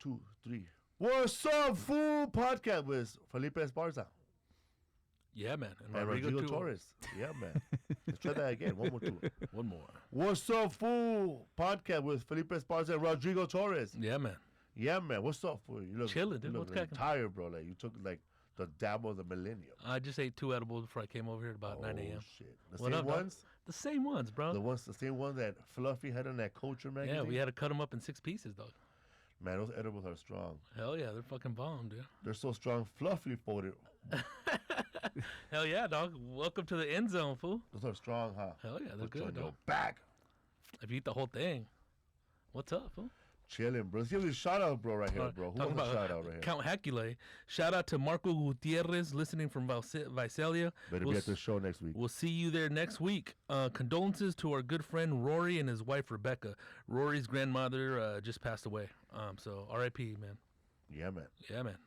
2, 3. What's up, fool? Podcast with Felipe Esparza. Yeah, man. And Rodrigo Torres. Yeah, man. Let's try that again. One more. What's up, fool? Podcast with Felipe Esparza and Rodrigo Torres. Yeah, man. Yeah, man. What's up, fool? You look chilling, dude. What's tired, bro. Like, you took, like, the dab of the millennium. I just ate 2 edibles before I came over here at about 9 a.m. Oh, shit. The same ones? The same ones, bro. The same ones that Fluffy had on that Culture magazine? Yeah, we had to cut them up in 6 pieces, dog. Man, those edibles are strong. Hell yeah, they're fucking bomb, dude. They're so strong, Fluffy folded. Hell yeah, dog. Welcome to the end zone, fool. Those are strong, huh? Hell yeah, they're good, on your dog. back. If you eat the whole thing, what's up, fool? Chilling, bro. Let's give you a shout out, bro, right here, bro. Who wants a shout out right here? Count Hacule. Shout out to Marco Gutierrez listening from Visalia. Better be at the show next week. We'll see you there next week. Condolences to our good friend Rory and his wife Rebecca. Rory's grandmother just passed away. So R.I.P., man. Yeah, man. Yeah, man.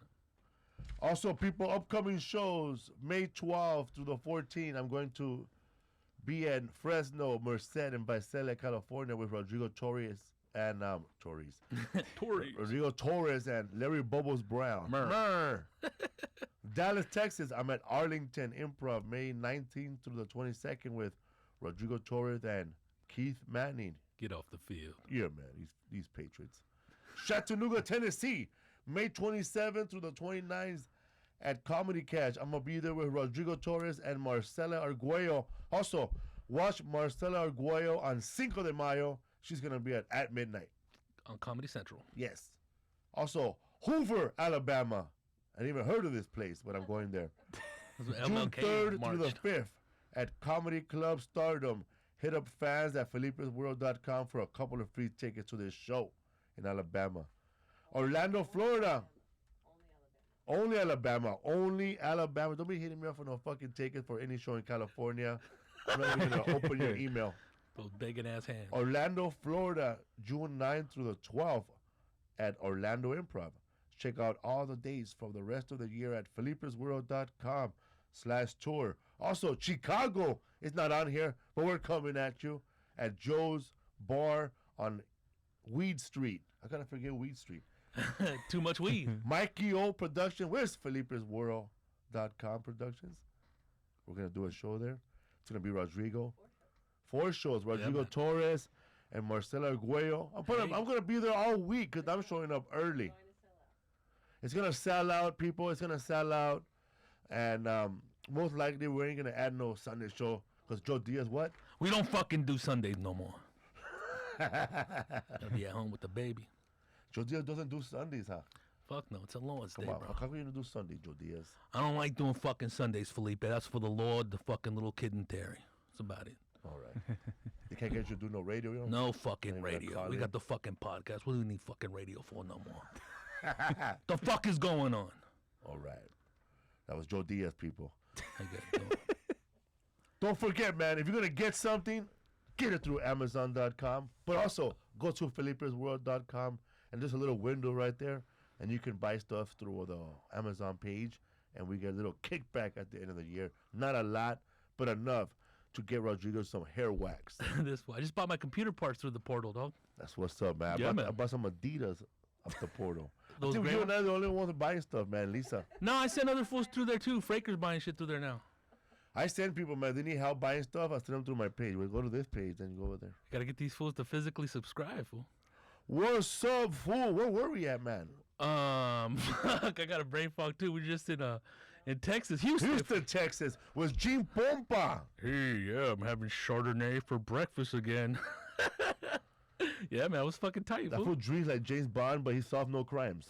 Also, people, upcoming shows, May 12th through the 14th, I'm going to be at Fresno, Merced, and Visalia, California with Rodrigo Torres and Torres. Rodrigo Torres and Larry Bubbles Brown. Dallas, Texas, I'm at Arlington Improv, May 19th through the 22nd with Rodrigo Torres and Keith Manning. Get off the field. Yeah, man, these Patriots. Chattanooga, Tennessee, May 27th through the 29th at Comedy Catch. I'm going to be there with Rodrigo Torres and Marcela Arguello. Also, watch Marcela Arguello on Cinco de Mayo. She's going to be at midnight. On Comedy Central. Yes. Also, Hoover, Alabama. I didn't even heard of this place, but I'm going there. June 3rd through the 5th at Comedy Club Stardom. Hit up fans at felipesworld.com for a couple of free tickets to this show in Alabama. Orlando, Florida. Only Alabama. Don't be hitting me up for no fucking tickets for any show in California. I'm not even going to open your email. Those begging ass hands. Orlando, Florida, June 9th through the 12th at Orlando Improv. Check out all the dates from the rest of the year at felipesworld.com/tour. Also, Chicago is not on here, but we're coming at you at Joe's Bar on Weed Street. I gotta forget Weed Street. Too much weed. Mikey O Production. Where's felipesworld.com Productions? We're gonna do a show there. It's gonna be Rodrigo. 4 shows. Rodrigo Torres and Marcela Arguello. I'm gonna be there all week because I'm showing up early. It's gonna sell out, people. It's gonna sell out, and most likely we ain't gonna add no Sunday show because Joe Diaz. What? We don't fucking do Sundays no more. I'll be at home with the baby. Joe Diaz doesn't do Sundays, huh? Fuck no, it's a Lord's Day, Come on, bro. how come you don't do Sunday, Joe Diaz? I don't like doing fucking Sundays, Felipe. That's for the Lord, the fucking little kid, and Terry. That's about it. All right. They can't get you to do no radio, you know? No fucking radio. We got the fucking podcast. What do we need fucking radio for no more? The fuck is going on? All right. That was Joe Diaz, people. Okay, Don't forget, man, if you're going to get something, get it through Amazon.com. But also, go to felipesworld.com, and there's a little window right there, and you can buy stuff through the Amazon page, and we get a little kickback at the end of the year. Not a lot, but enough to get Rodrigo some hair wax. This one. I just bought my computer parts through the portal, dog. That's what's up, man. I bought some Adidas off the portal. I think you and I are the only ones buying stuff, man. Lisa. No, I send other fools through there too. Fraker's buying shit through there now. I send people, man. They need help buying stuff. I send them through my page. We go to this page, then you go over there. You gotta get these fools to physically subscribe, fool. What's up, fool? Where were we at, man? Fuck, I got a brain fog too. We're just in Texas, Houston, Texas. Was Gene Pompa? Hey, yeah, I'm having Chardonnay for breakfast again. Yeah, man, I was fucking tight. That fool drinks like James Bond, but he solved no crimes.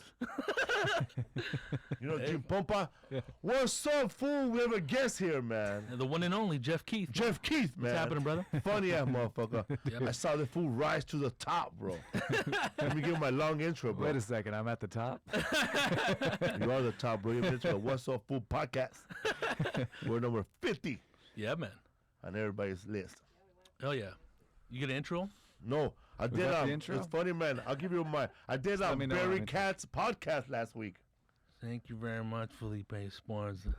You know, Gene Pompa? Yeah. What's up, fool? We have a guest here, man. The one and only Geoff Keith. Geoff Keith, man. What's happening, brother? Funny ass motherfucker. Yep. I saw the fool rise to the top, bro. Let me give him my long intro, bro. Wait a second, I'm at the top? You are the top, bro. You're into the What's Up, Fool podcast. We're number 50. Yeah, man. On everybody's list. Hell yeah. You get an intro? No, I did. The intro? It's funny, man. I'll give you I did Barry Cat's podcast last week. Thank you very much, Felipe Esparza.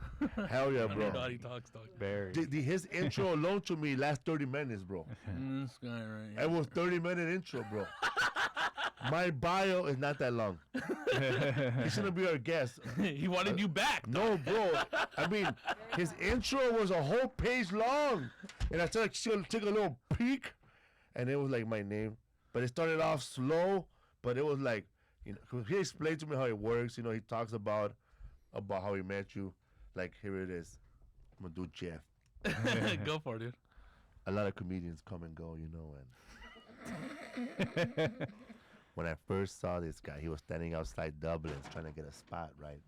Hell yeah, bro. I know how he talks, dog. Barry. His intro alone to me last 30 minutes, bro. This guy right here. It was 30-minute intro, bro. My bio is not that long. He shouldn't be our guest. He wanted you back. No, bro. I mean, his intro was a whole page long. And I took a little peek, and it was like my name. But it started off slow, but it was like, you know, he explained to me how it works. You know, he talks about how he met you. Like, here it is. I'm going to do Geoff. Go for it, dude. A lot of comedians come and go, you know, and when I first saw this guy, he was standing outside Dublin's trying to get a spot, right?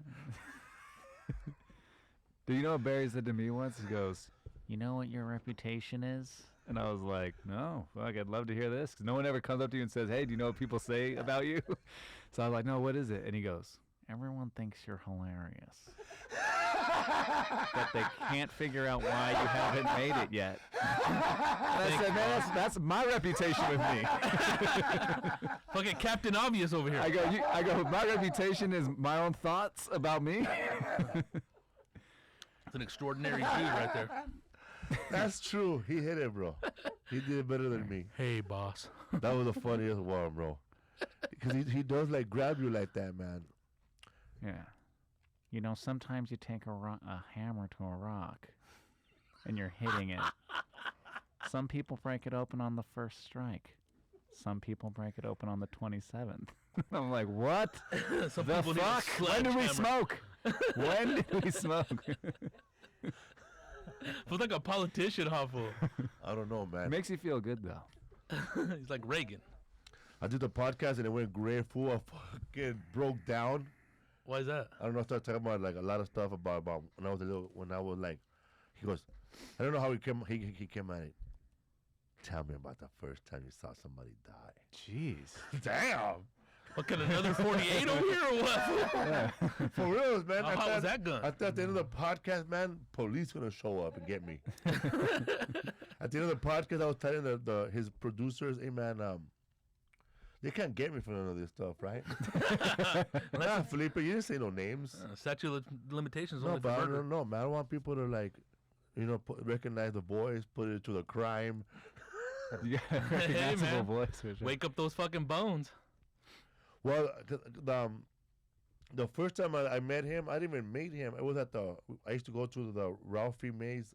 Do you know what Barry said to me once? He goes, "You know what your reputation is?" And I was like, "No, fuck, I'd love to hear this." Because no one ever comes up to you and says, "Hey, do you know what people say about you?" So I was like, "No, what is it?" And he goes, "Everyone thinks you're hilarious. But they can't figure out why you haven't made it yet." And I said, "Man, that's my reputation with me." Fucking Captain Obvious over here. I go, my reputation is my own thoughts about me. It's an extraordinary dude right there. That's true. He hit it, bro. He did it better than me. Hey, boss. That was the funniest one, bro. Because he does like grab you like that, man. Yeah. You know, sometimes you take a hammer to a rock and you're hitting it. Some people break it open on the first strike. Some people break it open on the 27th. I'm like, what? Some the people need a fuck? When did we sledgehammer. smoke? When did we smoke? Feels like a politician, Hoffel. I don't know, man. It makes you feel good, though. He's like Reagan. I did the podcast and it went great, fool. I fucking broke down. Why is that? I don't know. I started talking about like a lot of stuff about when I was like, he goes, I don't know how he came at it. Tell me about the first time you saw somebody die. Jeez. Damn. Fucking another 48 over here or what? Yeah. For real, man. How hot was that gun? I thought at the end of the podcast, man, police gonna show up and get me. At the end of the podcast, I was telling his producers, hey man, they can't get me for none of this stuff, right? Nah, Felipe, you didn't say no names. Statute of limitations No, only but for I murder. don't know, man. I don't want people to like, you know, recognize the voice, put it to the crime. Yeah, Hey, recognizable man. voice. For sure. Wake up those fucking bones. Well, the first time I met him, I didn't even meet him. It was I used to go to the Ralphie Mays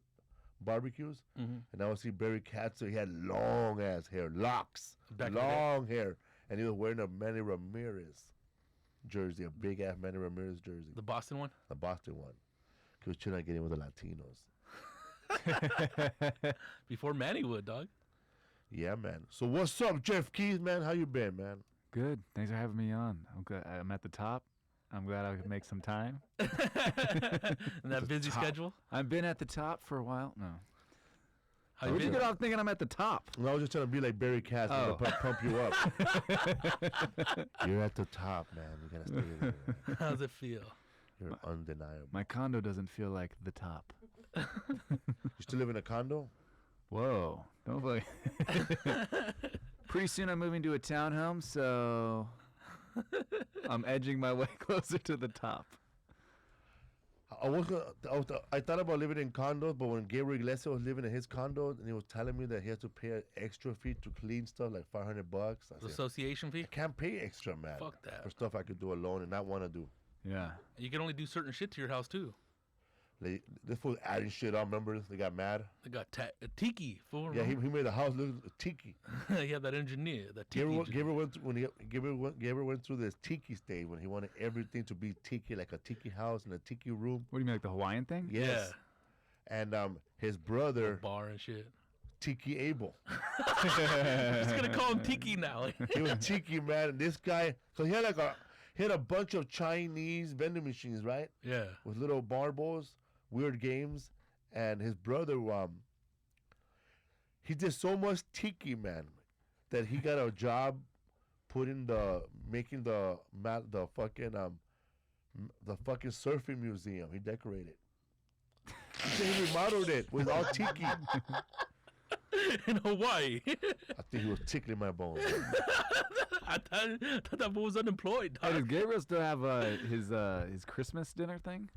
barbecues, and I would see Barry Katz. He had long ass hair, locks, Back in the day. long hair, and he was wearing a Manny Ramirez jersey, a big ass Manny Ramirez jersey, The Boston one? the Boston one. He was trying to get in with the Latinos. Before Manny would, dog. Yeah, man. So what's up, Geoff Keith, man? How you been, man? Good. Thanks for having me on. I'm glad I'm at the top. I'm glad I could make some time. And that busy schedule? I've been at the top for a while. No. How Where'd you you been? get off thinking I'm at the top? No, I was just trying to be like Barry Katz, Oh. pump you up. You're at the top, man. You gotta stay there. Man. How's it feel? You're undeniable. My condo doesn't feel like the top. You still live in a condo? Whoa. Don't play. Pretty soon I'm moving to a townhome, so I'm edging my way closer to the top. I thought about living in condos, but when Gabriel Iglesias was living in his condo, and he was telling me that he has to pay an extra fee to clean stuff, like $500, I The said, association fee? I can't pay extra, man. Fuck that. For stuff I could do alone and not want to do. Yeah. You can only do certain shit to your house, too. Like, this fool adding shit on. Remember, they got mad. They got tiki, fool. Yeah, he made the house look tiki. Yeah, that engineer. That tiki. Gabriel went through this tiki stage when he wanted everything to be tiki, like a tiki house and a tiki room. What do you mean, like the Hawaiian thing? Yes. Yeah. And his brother, Bar and shit. Tiki Abel. Just gonna call him Tiki now. He was Tiki, man. And this guy, so he had a bunch of Chinese vending machines, right? Yeah. With little marbles, weird games. And his brother, he did so much Tiki, man, that he got a job making the fucking surfing museum. He decorated. He said he remodeled it with all Tiki. In Hawaii. I think he was tickling my bones. I thought that fool was unemployed. Hey, Dog. does Gabriel still have his Christmas dinner thing?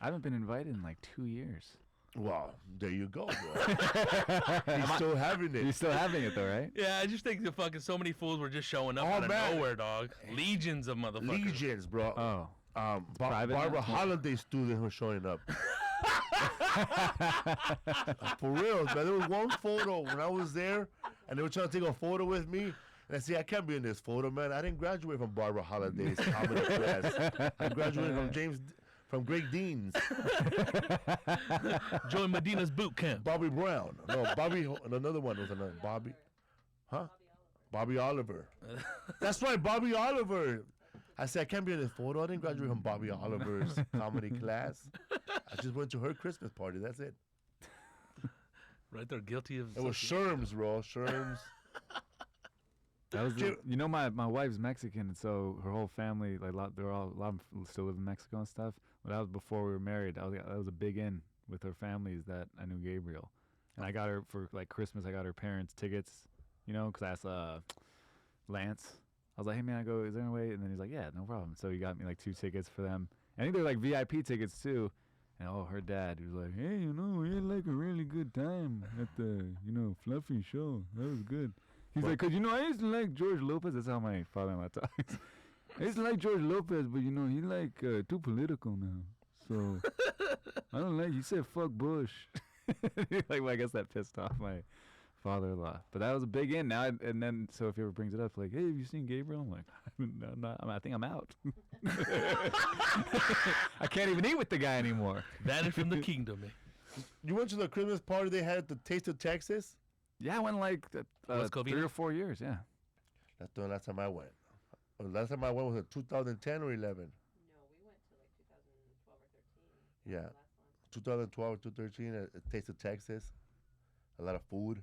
I haven't been invited in like 2 years. Well, there you go, bro. He's still having it. You're still having it though, right? Yeah, I just think the fucking so many fools were just showing up out of nowhere, dog. Legions of motherfuckers. Legions, bro. Oh. Barbara Holiday student was showing up. For real, man. There was one photo when I was there, and they were trying to take a photo with me. And I said, I can't be in this photo, man. I didn't graduate from Barbara Holiday's comedy class. I graduated from Greg Dean's. Join Medina's boot camp. Bobby Brown. No, another one was another. Bobby Oliver. That's right, Bobby Oliver. I said, I can't be in this photo. I didn't graduate from Bobby Oliver's comedy class. I just went to her Christmas party. That's it. Right there, guilty of... It was Sherms, bro. Sherms. That was my wife's Mexican, and so her whole family, like, a lot of them still live in Mexico and stuff. But that was before we were married. That was a big in with her families that I knew Gabriel. And I got her, for, like, Christmas, I got her parents tickets, because I asked Lance. I was like, hey, man, is there any way? And then he's like, yeah, no problem. So he got me, like, 2 tickets for them. I think they're, like, VIP tickets, too. And, her dad, he was like, hey, we had, like, a really good time at the, Fluffy show. That was good. He's like, 'cause, I used to like George Lopez. That's how my father-in-law talks. I used to like George Lopez, but, he's, like, too political now. So, I don't like, he said, fuck Bush. Like, well, I guess that pissed off my father-in-law. But that was a big in. Now, and then, so if he ever brings it up, like, hey, have you seen Gabriel? I'm like, I think I'm out. I can't even eat with the guy anymore. Vanished from the kingdom, man. You went to the Christmas party they had at the Taste of Texas? Yeah, I went like 3 or 4 years, yeah. That's the last time I went. Last time I went was in 2010 or 11? No, we went to like 2012 or 13. Yeah, 2012 or 2013 at Taste of Texas. A lot of food.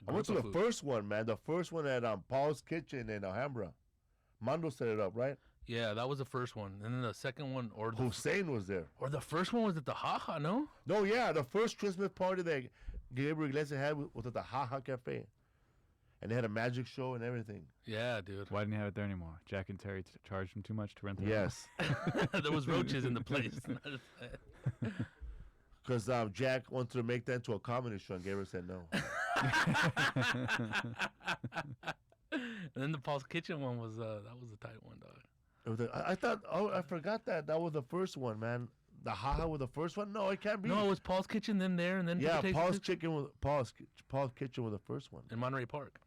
I went to the first one, man. The first one at Paul's Kitchen in Alhambra. Mondo set it up, right? Yeah, that was the first one. And then the second one, Hussein was there. Or the first one was at the Haha, no? No, yeah. The first Christmas party that Gabriel Iglesias had was at the Haha Cafe. And they had a magic show and everything. Yeah, dude. Why didn't you have it there anymore? Jack and Terry charged him too much to rent the Yes. There was roaches in the place. Because Jack wanted to make that into a comedy show, and Gabriel said no. And then the Paul's Kitchen one was that was a tight one, dog. I thought, I forgot that was the first one, man. The Haha was the first one? No, it can't be. No, it was Paul's Kitchen, then there, and then Paul's Kitchen was the first one. In Monterey Park.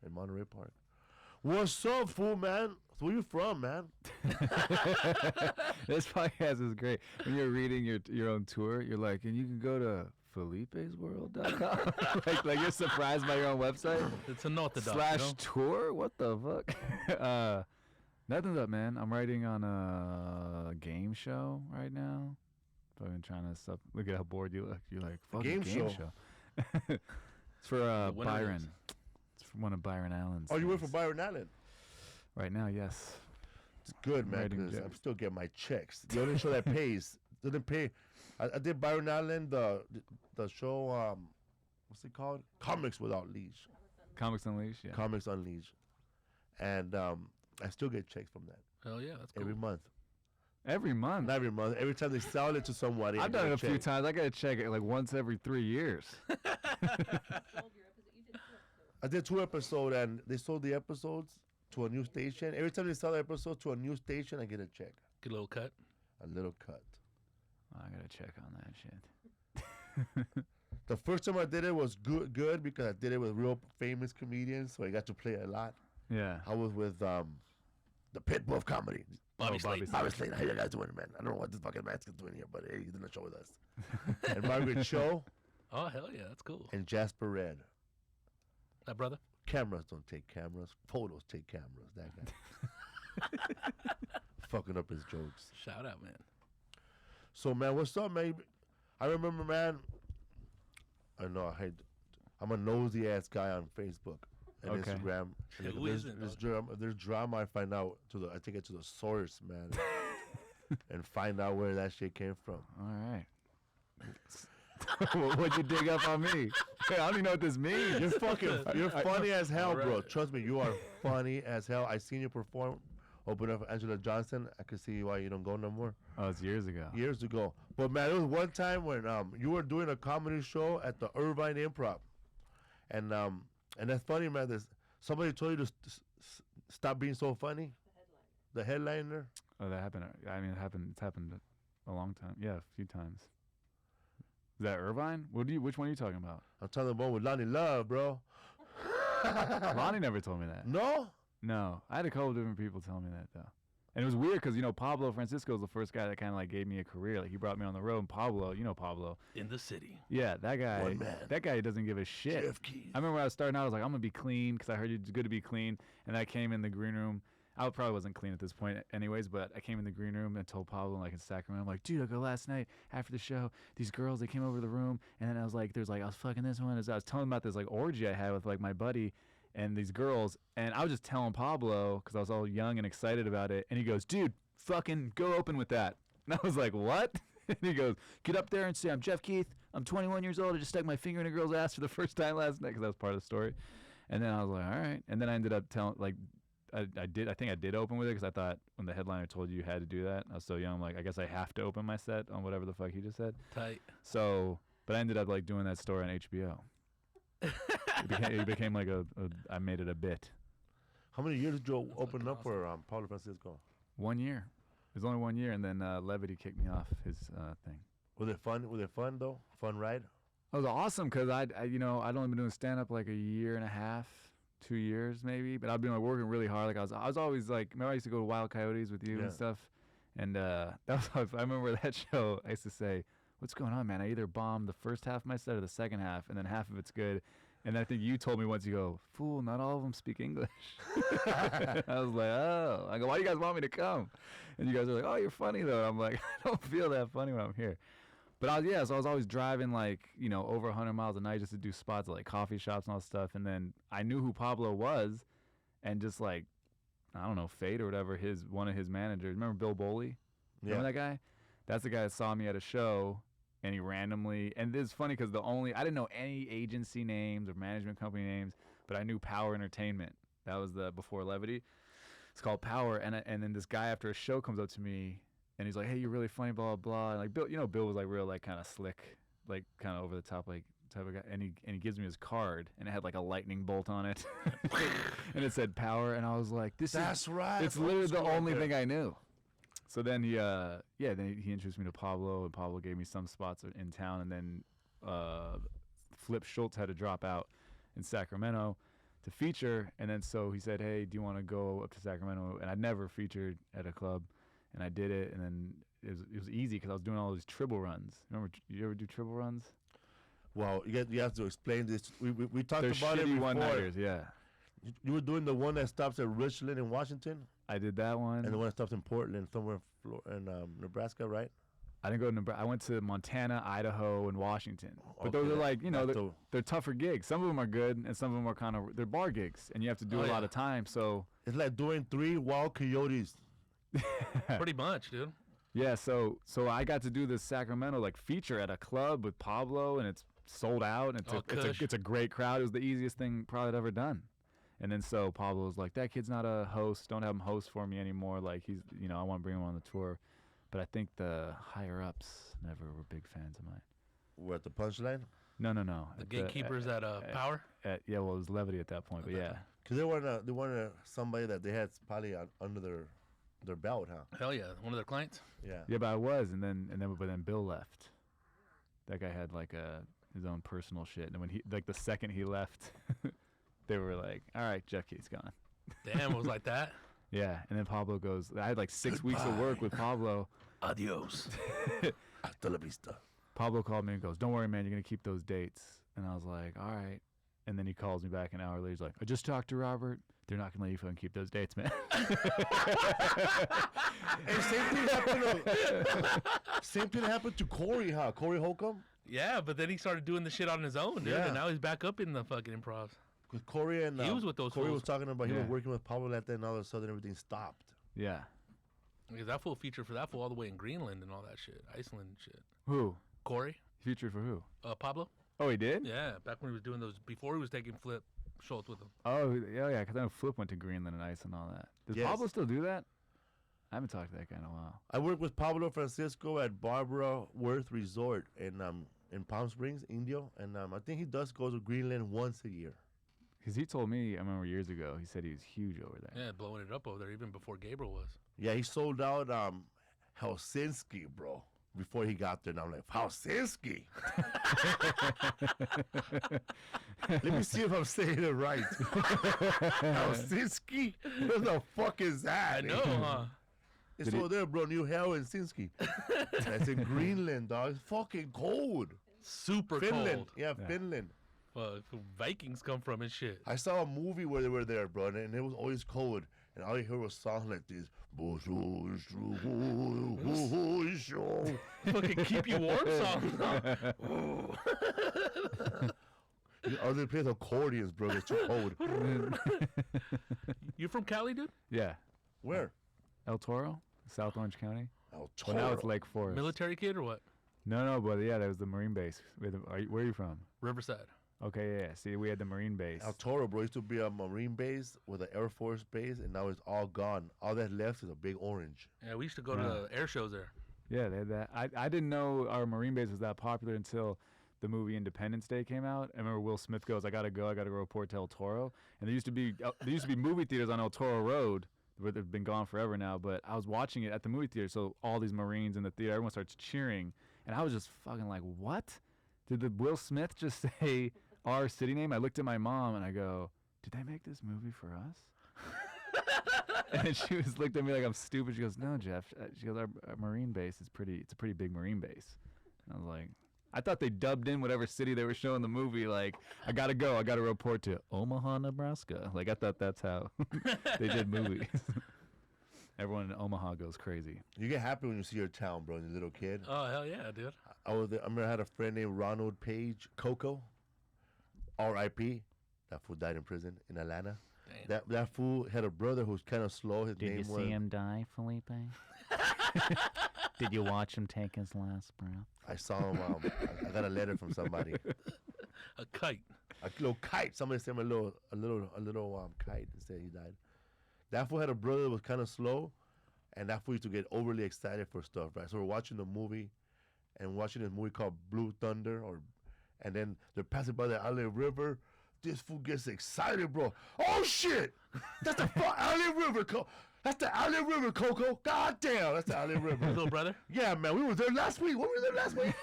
What's up, fool, man? Where you from, man? This podcast is great. When you're reading your own tour, you're like, and you can go to Felipe'sWorld.com. like you're surprised by your own website. It's a note / tour. What the fuck? Nothing's up, man. I'm writing on a game show right now. I've been trying to look at how bored you look. You're like, fuck, game show. It's for Byron. It's for one of Byron Allen's. Oh, you work for Byron Allen? Right now, yes. It's good, man, because I'm still getting my checks. The only show that pays doesn't pay. I did Byron Allen, the show, what's it called? Comics Without Leash. Comics Unleashed, yeah. Comics Unleashed. And I still get checks from that. Hell yeah, that's cool. Every month. Every month? Not every month. Every time they sell it to somebody. I've done it a few times. I got to check it like once every 3 years. I did 2 episodes, and they sold the episodes to a new station. Every time they sell the episode to a new station, I get a check. Get a little cut. A little cut. Oh, I got to check on that shit. The first time I did it was good because I did it with real famous comedians, so I got to play a lot. Yeah. I was with the Pitbull of comedy. Bobby Slade. How you guys doing, man? I don't know what this fucking man's doing here, but hey, he's in the show with us. And Margaret Cho. Oh, hell yeah, that's cool. And Jasper Red. That brother? Cameras don't take cameras. Photos take cameras. That guy. Fucking up his jokes. Shout out, man. So, man, what's up, man? I remember, man. I know I'm a nosy ass guy on Facebook and Instagram. And Who isn't? There's drama. I find out I take it to the source, man, and find out where that shit came from. All right. What'd you dig up on me? I don't even know what this means. You're funny as hell, bro. Trust me, you are funny as hell. I seen you perform opened up for Angela Johnson. I could see why you don't go no more. Oh, it's years ago. Years ago. But man, there was one time when you were doing a comedy show at the Irvine Improv, and that's funny, man. Somebody told you to stop being so funny. The headliner. Oh, that happened. I mean, it's happened a long time. Yeah, a few times. Is that Irvine? Which one are you talking about? I'm talking about with Lonnie Love, bro. Lonnie never told me that. No? No. I had a couple different people tell me that, though. And it was weird because, Pablo Francisco was the first guy that kind of like gave me a career. Like, he brought me on the road. And Pablo, Pablo. In the city. Yeah, that guy. One man. That guy doesn't give a shit. Geoff Keith. I remember when I was starting out, I was like, I'm going to be clean because I heard it's good to be clean. And I came in the green room. I probably wasn't clean at this point anyways, but I came in the green room and told Pablo, like, in Sacramento, I'm like, dude, I go last night after the show, these girls, they came over to the room, and then I was like, I was fucking this one. I was telling them about this, like, orgy I had with, like, my buddy and these girls, and I was just telling Pablo, because I was all young and excited about it, and he goes, dude, fucking go open with that. And I was like, what? And he goes, get up there and say, I'm Geoff Keith, I'm 21 years old, I just stuck my finger in a girl's ass for the first time last night, because that was part of the story. And then I was like, all right. And then I ended up telling, like, I think I did open with it because I thought when the headliner told you had to do that, I was so young, I'm like, I guess I have to open my set on whatever the fuck he just said. Tight. So, but I ended up like doing that story on HBO. It became like I made it a bit. How many years did you open up for Pablo Francisco? 1 year. It was only 1 year, and then Levity kicked me off his thing. Was it fun? Was it fun though? Fun ride? It was awesome because I'd only been doing stand up like a year and a half. 2 years maybe, but I've been like working really hard. Like I was always like, remember I used to go to Wild Coyotes with you and stuff, and that was I remember that show. I used to say, "What's going on, man? I either bomb the first half of my set or the second half, and then half of it's good." And I think you told me once, you go, "Fool, not all of them speak English." I was like, "Oh," I go, "Why do you guys want me to come?" And you guys are like, "Oh, you're funny though." I'm like, "I don't feel that funny when I'm here." But so I was always driving like, over 100 miles a night just to do spots at like coffee shops and all that stuff. And then I knew who Pablo was, and just like, I don't know, Fate or whatever, one of his managers. Remember Bill Boley? Remember that guy? That's the guy that saw me at a show, and he randomly, and it's funny because I didn't know any agency names or management company names, but I knew Power Entertainment. That was before Levity. It's called Power. And then this guy after a show comes up to me, and he's like, "Hey, you're really funny, blah, blah, blah." And like Bill, Bill was like real, like kind of slick, like kind of over the top, like type of guy. And he gives me his card, and it had like a lightning bolt on it, and it said Power. And I was like, That's right. It's literally the only thing I knew. So then he introduced me to Pablo, and Pablo gave me some spots in town, and then Flip Schultz had to drop out in Sacramento to feature, and then so he said, "Hey, do you want to go up to Sacramento?" And I'd never featured at a club. And I did it, and then it was easy because I was doing all these tribble runs. Remember, you ever do tribble runs? Well, you have to explain this. We talked They're about it shitty before. one-nighters, yeah. You were doing the one that stops at Richland in Washington, I did that one. and the one that stops in Portland, somewhere in Nebraska, right? I didn't go to Nebraska. I went to Montana, Idaho, and Washington. But Okay, those are like, they're tougher gigs. Some of them are good, and some of them are they're bar gigs, and you have to do a lot of time. So it's like doing 3 Wild Coyotes. Pretty much, dude. Yeah, so I got to do this Sacramento like feature at a club with Pablo, and it's sold out, and it's a great crowd. It was the easiest thing probably I'd ever done. And then so Pablo was like, "That kid's not a host. Don't have him host for me anymore. Like he's, I want to bring him on the tour." But I think the higher ups never were big fans of mine. We're at the Punchline. No. The gatekeepers at Power. Yeah, well, it was Levity at that point, but yeah. Because they wanted somebody that they had probably under their belt, huh? Hell yeah, one of their clients. Yeah. Yeah, but I was, and then Bill left. That guy had like his own personal shit, and when the second he left, they were like, "All right, Geoff Keith's gone." Damn, it was like that. Yeah, and then Pablo goes. I had like 6 weeks of work with Pablo. Adios. Hasta la vista. Pablo called me and goes, "Don't worry, man, you're gonna keep those dates." And I was like, "All right." And then he calls me back an hour later. He's like, "I just talked to Robert. They're not gonna let you fucking keep those dates, man." And same thing happened to Corey, huh? Corey Holcomb. Yeah, but then he started doing the shit on his own, dude. Yeah. And now he's back up in the fucking improv. Because Corey and he was with those Corey fools. was talking about he Yeah. was working with Pablo that day, and all of a sudden everything stopped. Yeah. Because that fool featured for that fool all the way in Greenland and all that shit, Iceland and shit. Who? Corey, Featured for who? Pablo. Oh, he did? Yeah, back when he was doing those, before he was taking Flip Schultz with him. Oh, yeah, because I know Flip went to Greenland and Ice and all that. Does Yes. Pablo still do that? I haven't talked to that guy in a while. I work with Pablo Francisco at Barbara Worth Resort in Palm Springs, Indio, and I think he does go to Greenland once a year. Because he told me, I remember years ago, he said he was huge over there. Yeah, blowing it up over there even before Gabriel was. Yeah, he sold out Helsinki, bro, before he got there. And I'm like, Helsinki? Let me see if I'm saying it right. Helsinki? What the fuck is that? I know, huh? It's over there, bro. New Helsinki. That's in Greenland, dog. It's fucking cold. Super Finland. cold. Yeah, Finland. Well, Vikings come from and shit. I saw a movie where they were there, bro, and it was always cold. And all you hear was songs like this. Fucking keep you warm songs. Other plays accordions, bro. It's too cold. You from Cali, dude? Yeah. Where? El Toro, South Orange County. El Well, now Toro. it's Lake Forest. Military kid or what? No, but yeah, that was the Marine base. Where are you from? Riverside. Okay, yeah. See, we had the Marine base. El Toro, bro, used to be a Marine base with an Air Force base, and now it's all gone. All that left is a big orange. Yeah, we used to go to air shows there. Yeah, they had that. I didn't know our Marine base was that popular until the movie Independence Day came out. I remember Will Smith goes, I gotta go report to El Toro. And there used to be movie theaters on El Toro Road, where they've been gone forever now. But I was watching it at the movie theater, so all these Marines in the theater, everyone starts cheering, and I was just fucking like, what? Did the Will Smith just say our city name? I looked at my mom and I go, did they make this movie for us? And then she looked at me like I'm stupid. She goes, no, Jeff. She goes, our Marine base is it's a pretty big Marine base. And I was like, I thought they dubbed in whatever city they were showing the movie. Like, I gotta go. I gotta report to Omaha, Nebraska. Like, I thought that's how they did movies. Everyone in Omaha goes crazy. You get happy when you see your town, bro, and you're a little kid. Oh, hell yeah, dude. I remember I had a friend named Ronald Page Coco, R.I.P. That fool died in prison in Atlanta. Damn. That fool had a brother who was kind of slow. His Did name you was. see him die, Felipe? Did you watch him take his last breath? I saw him. I got a letter from somebody. A kite. A little kite. Somebody sent me a little kite and said he died. That fool had a brother that was kind of slow, and that fool used to get overly excited for stuff, right? So we're watching the movie, and watching this movie called Blue Thunder, and then they're passing by the LA River. This fool gets excited, bro. Oh shit! That's the LA River, That's the LA River, Coco. God damn, that's the LA River. Little brother? Yeah, man, we were there last week. What were we there last week?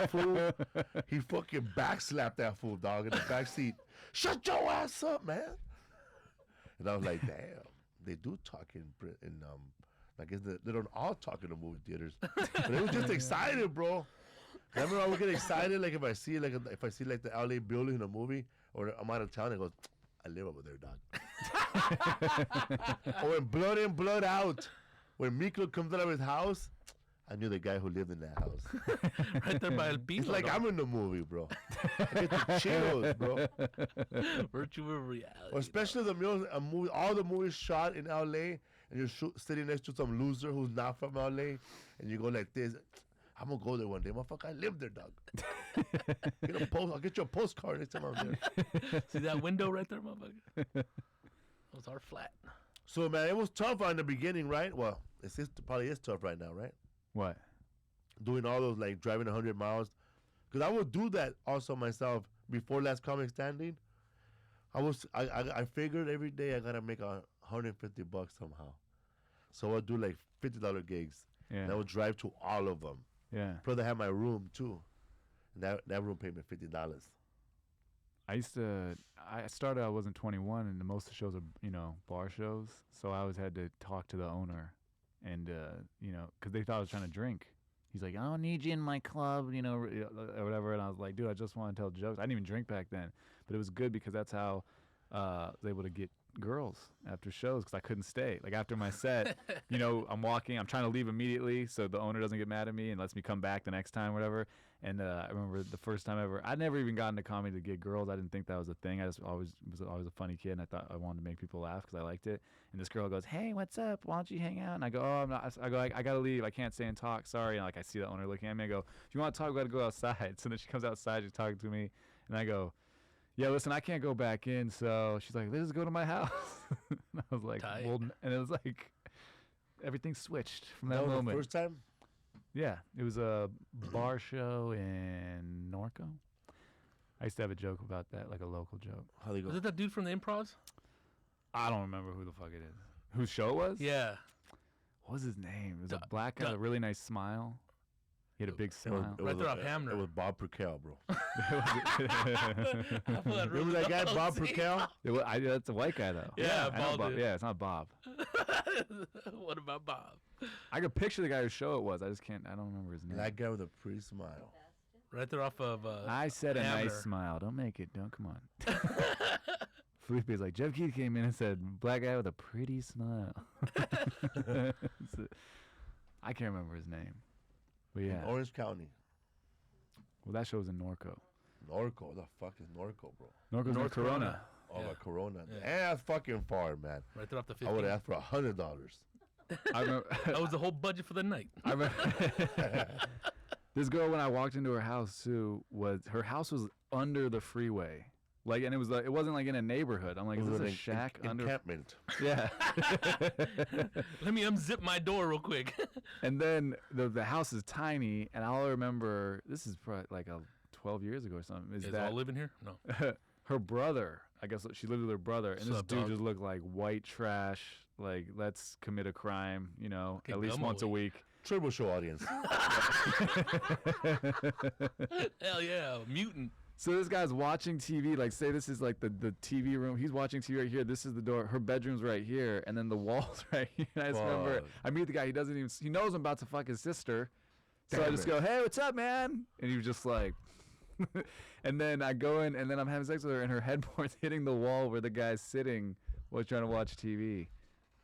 Fool, he fucking backslapped that fool, dog, in the back seat. Shut your ass up, man. And I was like, damn, they do talk in I guess they don't all talk in the movie theaters. But they were just excited, bro. Remember, I would get excited like if I see like the LA building in a movie, or I'm out of town and goes, I live over there, dog. Or when Blood In, Blood Out, when Miklo comes out of his house, I knew the guy who lived in that house. Right there by El Pino. It's like I'm in the movie, bro. I get the chills, bro. Virtual reality. Or especially all the movies shot in LA, and you're sitting next to some loser who's not from LA, and you go like this. I'm gonna go there one day, motherfucker. I live there, dog. I'll get you a postcard next time I'm there. See that window right there, motherfucker? That was our flat. So, man, it was tough in the beginning, right? Well, it probably is tough right now, right? What? Doing all those, like, driving 100 miles. Because I would do that also myself before Last Comic Standing. I figured every day I got to make $150 somehow. So I'd do, like, $50 gigs. Yeah. And I would drive to all of them. Yeah. Plus, I had my room, too. And that room paid me $50. I started, I wasn't 21, and most of the shows are, bar shows. So I always had to talk to the owner, and, because they thought I was trying to drink. He's like, I don't need you in my club, or whatever. And I was like, dude, I just want to tell jokes. I didn't even drink back then. But it was good because that's how I was able to get girls after shows, because I couldn't stay. Like, after my set, I'm walking, I'm trying to leave immediately so the owner doesn't get mad at me and lets me come back the next time, whatever. And I remember the first time ever, I'd never even gotten to comedy to get girls. I didn't think that was a thing. I just was always a funny kid, and I thought I wanted to make people laugh because I liked it. And this girl goes, hey, what's up? Why don't you hang out? And I go, oh, I'm not. I go, I got to leave. I can't stay and talk. Sorry. And I see the owner looking at me. I go, if you want to talk, we got to go outside. So then she comes outside. She's talking to me. And I go, yeah, listen, I can't go back in. So she's like, let's go to my house. And I was like, well, and it was like, everything switched from that That was moment. the first time? Yeah, it was a bar show in Norco. I used to have a joke about that, like a local joke. How they go? Was it that dude from the Improvs? I don't remember who the fuck it is. Whose show it was? Yeah. What was his name? It was a black guy with a really nice smile. He had a big smile. Right there off Hamner. It was Bob Perkel, bro. Remember that guy, Bob Perkel? That's a white guy, though. Yeah, I know bald Bob. dude. Yeah, it's not Bob. What about Bob? I could picture the guy whose show it was. I just can't. I don't remember his name. That guy with a pretty smile. Right there off of. I said a Hamner. nice smile. Don't make it. Don't come on. Felipe's like, Geoff Keith came in and said, black guy with a pretty smile. I can't remember his name. But yeah. In Orange County. Well, that show was in Norco. Norco. What the fuck is Norco, bro? Norco's North Corona. Corona. Oh, Yeah. my Corona. Yeah. And that's fucking far, man. Right there off the 15. I would have asked for $100. I remember. That was the whole budget for the night. I remember this girl, when I walked into her house too, her house was under the freeway. Like, and it wasn't like in a neighborhood. I'm like, is this a shack under? Encampment. Yeah. Let me unzip my door real quick. And then the house is tiny, and all I remember, this is probably like 12 years ago or something, is Is that all living here? No. her brother, I guess she lived with her brother, and What's this up, dude dog? just looked like white trash. Like, let's commit a crime, Okay, at least Gummo once a week. week. Turbo Show audience. Hell yeah, mutant. So this guy's watching TV, like, say this is like the TV room. He's watching TV right here. This is the door. Her bedroom's right here, and then the wall's right here. And I just remember, Fuck. I meet the guy. He knows I'm about to fuck his sister. So I Damn just it. go, hey, what's up, man? And he was just like, and then I go in, and then I'm having sex with her, and her headboard's hitting the wall where the guy's sitting while trying to watch TV.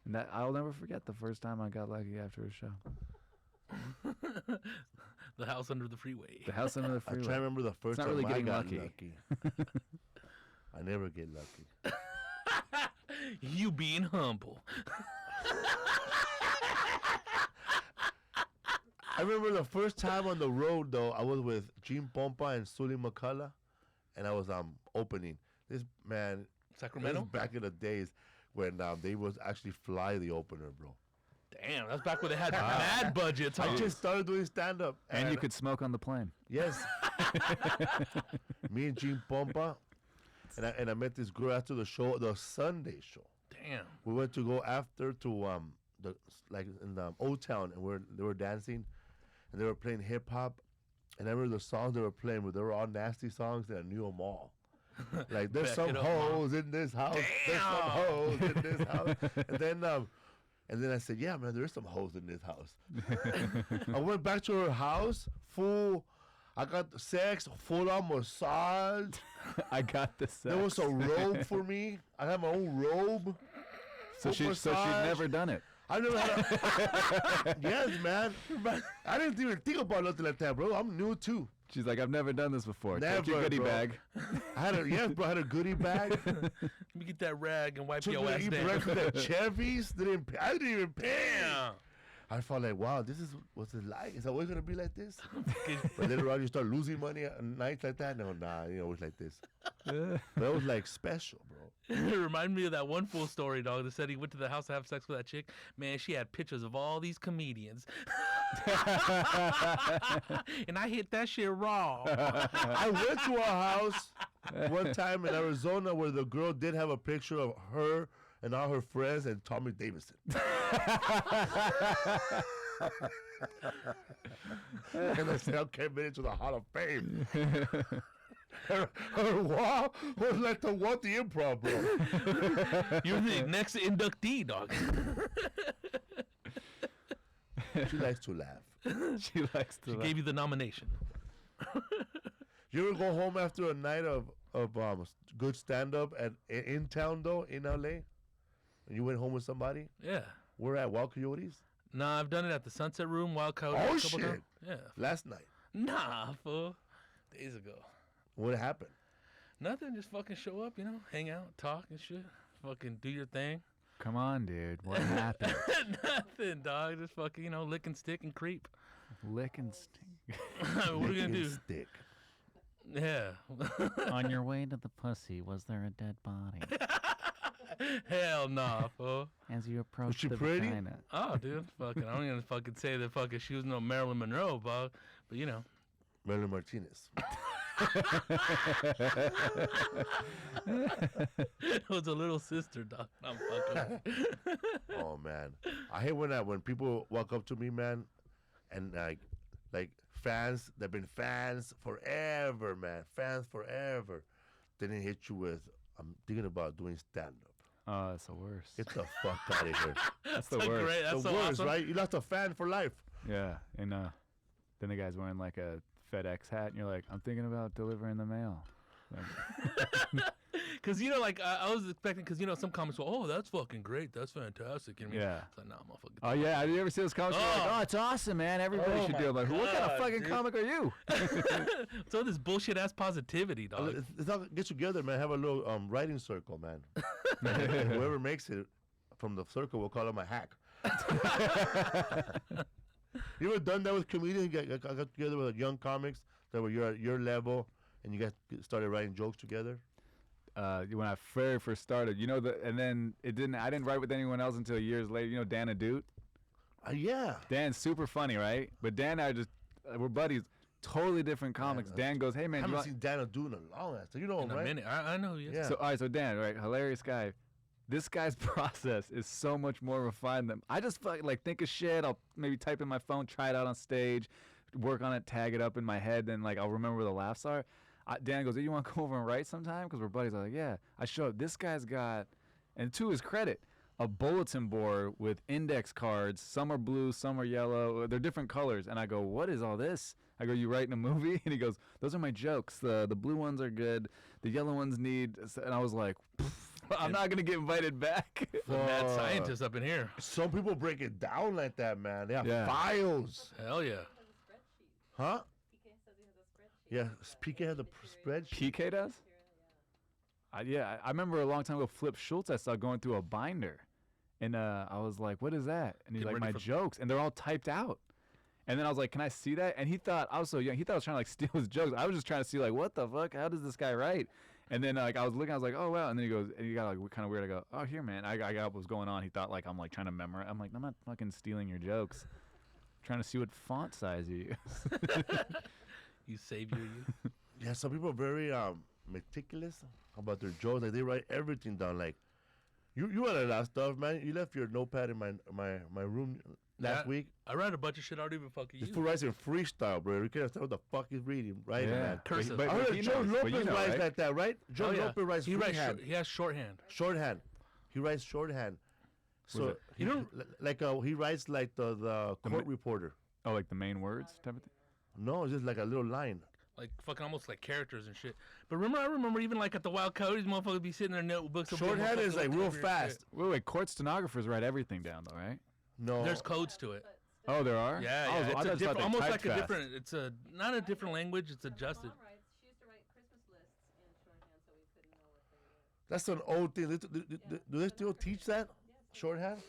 And that I'll never forget the first time I got lucky after a show. The house under the freeway. The house under the I freeway. try to remember the first not time really I getting got lucky. lucky. I never get lucky. You being humble. I remember the first time on the road, though, I was with Gene Pompa and Sully McCullough, and I was opening. This, man, this Sacramento? was back in the days when they was actually fly the opener, bro. Damn, that's back when they had mad budgets. I Huh? just started doing stand-up. And you could smoke on the plane. Yes. Me and Gene Pompa. And I met this girl after the show, the Sunday show. Damn. We went to go after to in the Old Town, and they were dancing, and they were playing hip hop, and I remember the songs they were playing, but they were all nasty songs, and I knew them all. Like, there's Back some it up, hoes in this house. There's some Damn. hoes in this house. And then I said, yeah, man, there's some hoes in this house. I went back to her house, full. I got the sex, full-on massage. I got the sex. There was a robe for me. I had my own robe. So she'd massage. never done it. I never had a... Yes, man. I didn't even think about nothing like that, bro. I'm new, too. She's like, I've never done this before. Never, Take your goodie bro. bag. Yes, bro. I had a goodie bag. Let me get that rag and wipe Took your me to ass eat down. breakfast at Chevy's. I didn't even pay. Damn. I felt like, wow, this is what's it like? Is it always going to be like this? But later on, you start losing money at nights like that. No, nah, it was like this. But it was like special, bro. It reminded me of that one fool story, dog, that said he went to the house to have sex with that chick. Man, she had pictures of all these comedians. And I hit that shit raw. I went to a house one time in Arizona where the girl did have a picture of her and all her friends and Tommy Davidson. And I said, okay, made it to the Hall of Fame. Her wall was like the what the Improv, bro. You're the next inductee, dog. She likes to laugh. She likes to. She gave you the nomination. You ever go home after a night of good stand-up in town, though, in L.A.? And you went home with somebody? Yeah. We're at Wild Coyotes Nah, I've done it at the Sunset Room, Wild Coyote. Oh, a couple shit. times. Yeah. last night. Nah, fool. Days ago. What happened? Nothing. Just fucking show up, hang out, talk and shit. Fucking do your thing. Come on, dude. What happened? Nothing, dog. Just fucking, lick and stick and creep. Lick and stink. What are we gonna do? Stick. Yeah. On your way to the pussy, was there a dead body? Hell nah, fool. As you approach Was she the pretty? vagina. Oh, dude, fucking, I'm gonna fucking say that fucking she was no Marilyn Monroe, but you know. Marilyn Martinez. It was a little sister, dog. I'm fucking. Oh man, I hate when people walk up to me, man, and like fans that've been fans forever, man, fans forever. Then they hit you with, "I'm thinking about doing stand up." Oh, that's the worst. Get the fuck out of here. That's the worst. Great. That's The so worst, awesome. right? You lost a fan for life. Yeah, and then the guy's wearing like a FedEx hat, and you're like, I'm thinking about delivering the mail. Like, Cause you know, like I was expecting, cause you know, some comics go, "Oh, that's fucking great, that's fantastic." You know what I mean? yeah. It's like, nah, motherfucker. Oh yeah, have you ever seen those comics? You're like, oh, it's awesome, man. Everybody Oh should my do it. Like, what kind of God, fucking dude. comic are you? So this bullshit ass positivity, dog. It's not, get together, man. Have a little writing circle, man. And whoever makes it from the circle, we'll call him a hack. You ever done that with comedians? You got together with young comics that were at your level, and you guys started writing jokes together? When I very first started, and then I didn't write with anyone else until years later. You know Dan Adute? Yeah. Dan's super funny, right? But Dan and I just, we're buddies. Totally different comics. Dan goes, hey man, I do you haven't want... seen Daniel do in a long ass time. You know him, In a right? minute, I know. Yes. Yeah. So, all right, so Dan, right, hilarious guy. This guy's process is so much more refined than I just like think of shit. I'll maybe type in my phone, try it out on stage, work on it, tag it up in my head, then like I'll remember where the laughs are. Dan goes, hey, you want to come over and write sometime? Because we're buddies. I'm like, yeah. I show up. This guy's got, and to his credit, a bulletin board with index cards. Some are blue, some are yellow. They're different colors. And I go, what is all this? I go, you writing a movie? And he goes, those are my jokes. The blue ones are good. The yellow ones need. And I was like, I'm not going to get invited back. The mad scientist up in here. Some people break it down like that, man. They have Yeah. files. Hell yeah. Huh? Yeah, PK has a spreadsheet. PK does? I remember a long time ago, Flip Schultz, I saw going through a binder. And I was like, what is that? And he's Get like, ready my for- jokes. And they're all typed out. And then I was like, can I see that? And he thought, I was so young, he thought I was trying to like steal his jokes. I was just trying to see like, what the fuck? How does this guy write? And then like I was looking, I was like, oh wow. And then he goes, and he got like kind of weird. I go, oh here man, I got what was going on. He thought like I'm like trying to memorize. I'm like, I'm not fucking stealing your jokes. I'm trying to see what font size you use. You savior, you. Yeah, some people are very meticulous about their jokes. Like they write everything down. Like you write a lot of stuff, man. You left your notepad in my room last Yeah. week. I write a bunch of shit I don't even fucking This use. fool writes in freestyle, bro. You can't understand what the fuck he's reading, right, man? Cursive. But I heard he Joe knows, Lopez but you know, writes right? like that, right? Joe Oh, yeah. Lopez writes He writes. freehand, He has shorthand. shorthand. He writes shorthand. So it? he, like he writes like the court reporter. Oh, like the main words type of thing? No, it's just like a little line. Like fucking almost like characters and shit. But I remember even like at the Wild Coyotes, motherfuckers be sitting there notebooks. and Shorthand is motherfuckers like look real over your fast. shit. Wait, court stenographers write everything down though, right? No, There's codes to it. Oh, there are? Yeah, I yeah. was- I It's a just thought different, they almost typed like a fast. different. It's a not a different language. It's adjusted. She used to write Christmas lists in shorthand so we couldn't know what they were. that's an old thing. Do they still teach that shorthand?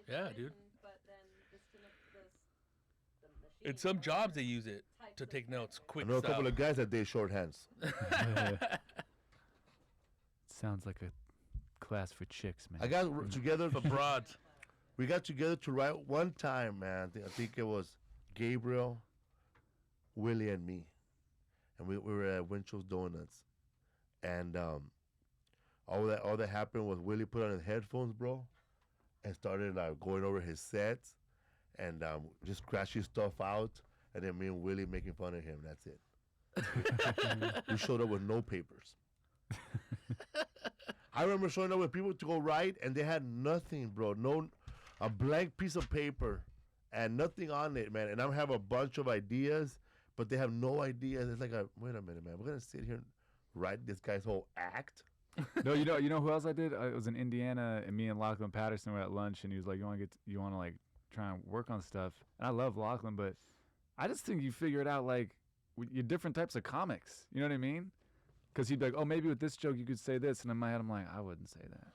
It's Yeah, written, dude. But then the machine. In some jobs they use it to take notes I quick. know a couple of guys that did shorthands. Sounds like a class for chicks, man. I got together. for broads. We got together to write one time, man. I think it was Gabriel, Willie, and me, and we were at Winchell's Donuts, and all that happened was Willie put on his headphones, bro, and started going over his sets, and just crashing stuff out, and then me and Willie making fun of him. That's it. We showed up with no papers. I remember showing up with people to go write, and they had nothing, bro. A blank piece of paper and nothing on it, man. And I have a bunch of ideas, but they have no ideas. It's like, wait a minute, man. We're gonna sit here and write this guy's whole act. No, you know who else I did? It was in Indiana, and me and Lachlan Patterson were at lunch, and he was like, you want to like try and work on stuff. And I love Lachlan, but I just think you figure it out like you're different types of comics. You know what I mean? Because he'd be like, oh, maybe with this joke you could say this, and in my head I'm like, I wouldn't say that.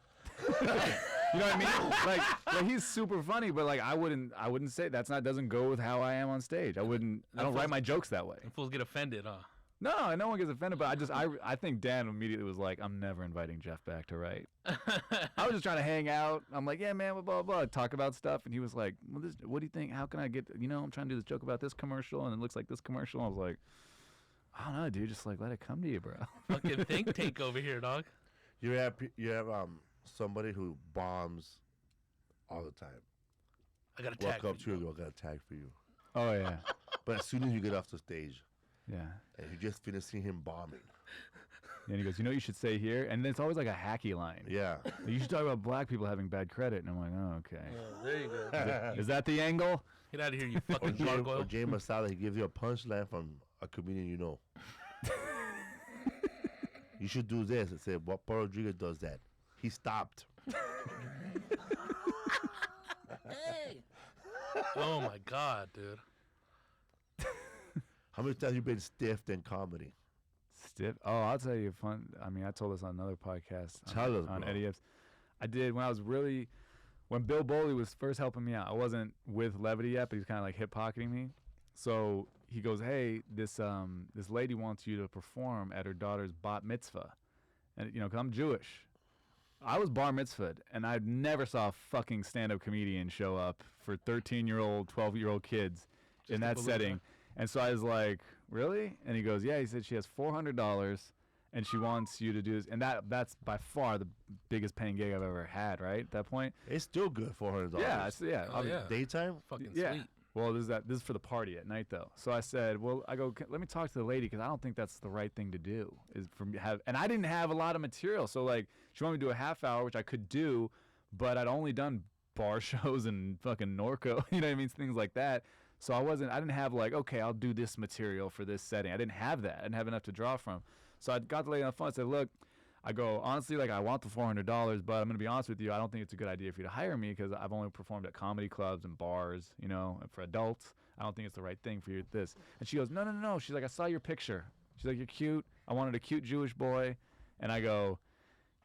You know what I mean? Like he's super funny, but like I wouldn't say doesn't go with how I am on stage. I don't write my jokes that way. And fools get offended, huh? No, no one gets offended, but I think Dan immediately was like, I'm never inviting Geoff back to write. I was just trying to hang out. I'm like, yeah, man, blah, blah, blah, talk about stuff. And he was like, well, what do you think? How can I get, I'm trying to do this joke about this commercial, and it looks like this commercial. I was like, I don't know, dude, just like let it come to you, bro. Fucking think tank over here, dog. You have somebody who bombs all the time. I got a tag. Walk up to you, I got a tag for you. Oh, yeah. But as soon as you get off the stage, Yeah. and you just finished seeing him bombing. And he goes, you know what you should say here? And it's always like a hacky line. Yeah. You should talk about black people having bad credit. And I'm like, oh, okay. There you go. Is that the angle? Get out of here, you fucking Or gargoyle. Jay Masada, he gives you a punchline from a comedian you know. You should do this. And say, what Rodrigo does that. He stopped. Oh, my God, dude. How many times have you been stiffed in comedy? Stiff? Oh, I'll tell you fun. I mean, I told this on another podcast. Tell us, on bro. Eddie F's. I did when Bill Boley was first helping me out. I wasn't with Levity yet, but he was kind of like hip pocketing me. So he goes, hey, this lady wants you to perform at her daughter's Bat Mitzvah. And, because I'm Jewish. I was bar mitzvahed, and I never saw a fucking stand-up comedian show up for 13-year-old, 12-year-old kids in that setting. And so I was like, really? And he goes, yeah. He said she has $400, and she wants you to do this. And that's by far the biggest paying gig I've ever had, right, at that point? It's still good, $400. Yeah, yeah. Oh, yeah. Daytime? Fucking Yeah. sweet. Well, this is for the party at night, though. So I said, well, let me talk to the lady, because I don't think that's the right thing to do. And I didn't have a lot of material. So, like, she wanted me to do a half hour, which I could do, but I'd only done bar shows and fucking Norco, you know what I mean? Things like that. So I didn't have like, okay, I'll do this material for this setting. I didn't have that. I didn't have enough to draw from. So I got the lady on the phone. I said, look, honestly, like, I want the $400, but I'm going to be honest with you. I don't think it's a good idea for you to hire me, because I've only performed at comedy clubs and bars, and for adults. I don't think it's the right thing for you at this. And she goes, no. She's like, I saw your picture. She's like, you're cute. I wanted a cute Jewish boy. And I go,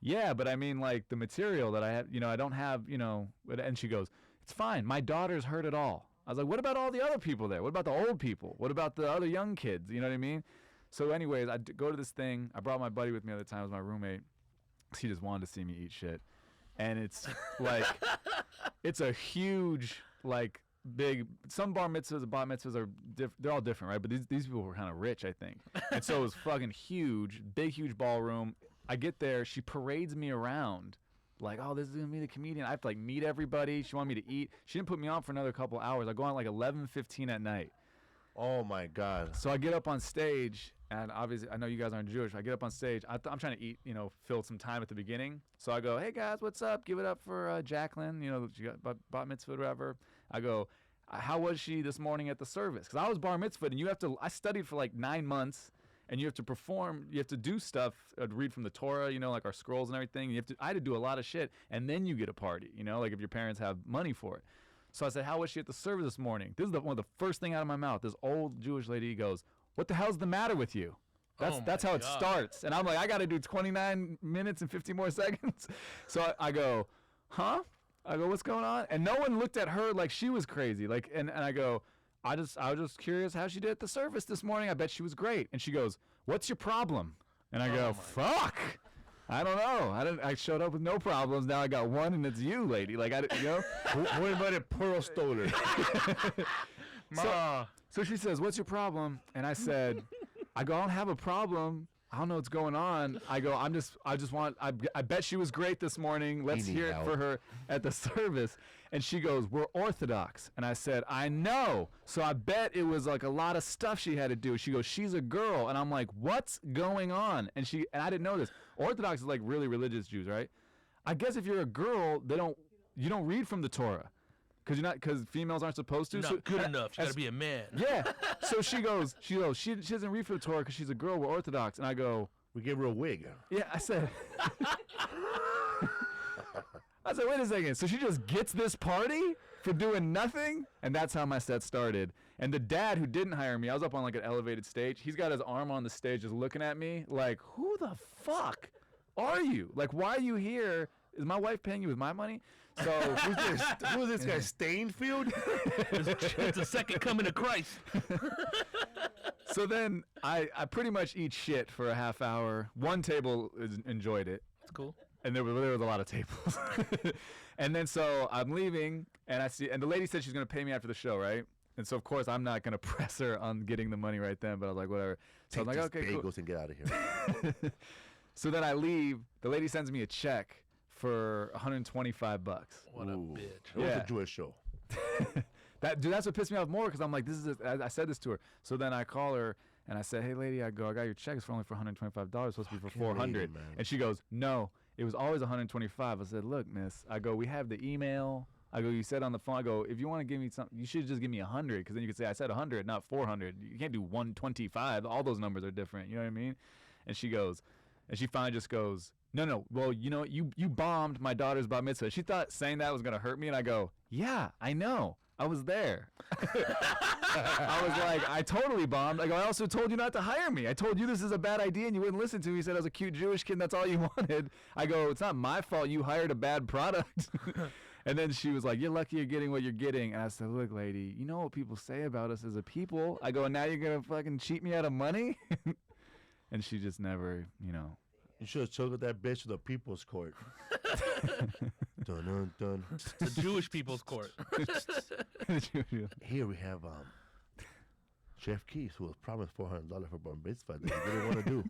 yeah, but I mean, like, the material that I have, I don't have, and she goes, it's fine. My daughter's heard it all. I was like, what about all the other people there? What about the old people? What about the other young kids? You know what I mean? So anyways, I go to this thing. I brought my buddy with me at the time. It was my roommate. He just wanted to see me eat shit. And it's like, it's a huge, like, big, some bar mitzvahs and bat mitzvahs are they're all different, right? But these people were kind of rich, I think. And so it was fucking huge, big, huge ballroom. I get there. She parades me around. Like, oh, this is going to be the comedian. I have to, like, meet everybody. She wanted me to eat. She didn't put me on for another couple hours. I go on, like, 11:15 at night. Oh, my God. So I get up on stage, and obviously, I know you guys aren't Jewish. I get up on stage. I'm trying to eat, fill some time at the beginning. So I go, hey, guys, what's up? Give it up for Jacqueline. She got bat mitzvah, whatever. I go, how was she this morning at the service? Because I was bar mitzvah, and I studied for, like, 9 months. And you have to perform, you have to do stuff, read from the Torah, like our scrolls and everything. I had to do a lot of shit, and then you get a party, like if your parents have money for it. So I said, how was she at the service this morning? This is one of the first thing out of my mouth. This old Jewish lady goes, what the hell's the matter with you? That's how it starts. And I'm like, I got to do 29 minutes and 50 more seconds. So I go, huh? I go, what's going on? And no one looked at her like she was crazy. Like, and I go, I was just curious how she did at the service this morning. I bet she was great. And she goes, what's your problem? And I go, fuck. I don't know. I showed up with no problems. Now I got one, and it's you, lady. Like, What about a pearl stolen? So she says, what's your problem? And I said, I don't have a problem. I don't know what's going on. I go, I bet she was great this morning. Let's hear it for her at the service. And she goes, we're Orthodox. And I said, I know. So I bet it was like a lot of stuff she had to do. She goes, she's a girl. And I'm like, what's going on? And I didn't know this. Orthodox is like really religious Jews, right? I guess if you're a girl, you don't read from the Torah. Because females aren't supposed to. Not good enough. You got to be a man. Yeah. So she doesn't read for the Torah because she's a girl. We're Orthodox. And I go, we gave her a wig. yeah, I said, wait a second. So she just gets this party for doing nothing? And that's how my set started. And the dad who didn't hire me, I was up on like an elevated stage. He's got his arm on the stage just looking at me like, who the fuck are you? Like, why are you here? Is my wife paying you with my money? So who is this guy, Stainfield? It's the second coming of Christ. So then I pretty much eat shit for a half hour. One table enjoyed it. That's cool. And there was a lot of tables. And then so I'm leaving, and the lady said she's going to pay me after the show, right? And so, of course, I'm not going to press her on getting the money right then, but I was like, whatever. So I'm like, okay, cool. Bagels and get out of here. So then I leave. The lady sends me a check for $125. What a bitch. It was a Jewish show. That's what pissed me off more, because I'm like, I said this to her. So then I call her, and I said, hey, lady, I got your check. It's for only for $125. It's supposed to be for $400. And she goes, no, it was always $125. I said, look, miss. I go, we have the email. I go, you said on the phone. I go, if you want to give me something, you should just give me 100, because then you could say I said 100, not 400. You can't do 125. All those numbers are different. You know what I mean? And she goes, and she finally just goes, no. Well, you know, you bombed my daughter's bat mitzvah. She thought saying that was gonna hurt me, and I go, yeah, I know. I was there. I was like, I totally bombed. I go, I also told you not to hire me. I told you this is a bad idea, and you wouldn't listen to me. You said I was a cute Jewish kid, and that's all you wanted. I go, it's not my fault you hired a bad product. And then she was like, you're lucky you're getting what you're getting. And I said, look, lady, you know what people say about us as a people? I go, and now you're going to fucking cheat me out of money? And she just never, you know. You should have chosen that bitch to the people's court. Dun, dun, dun. The Jewish people's court. Here we have Geoff Keith, who was promised $400 for bar mitzvah that he didn't want to do.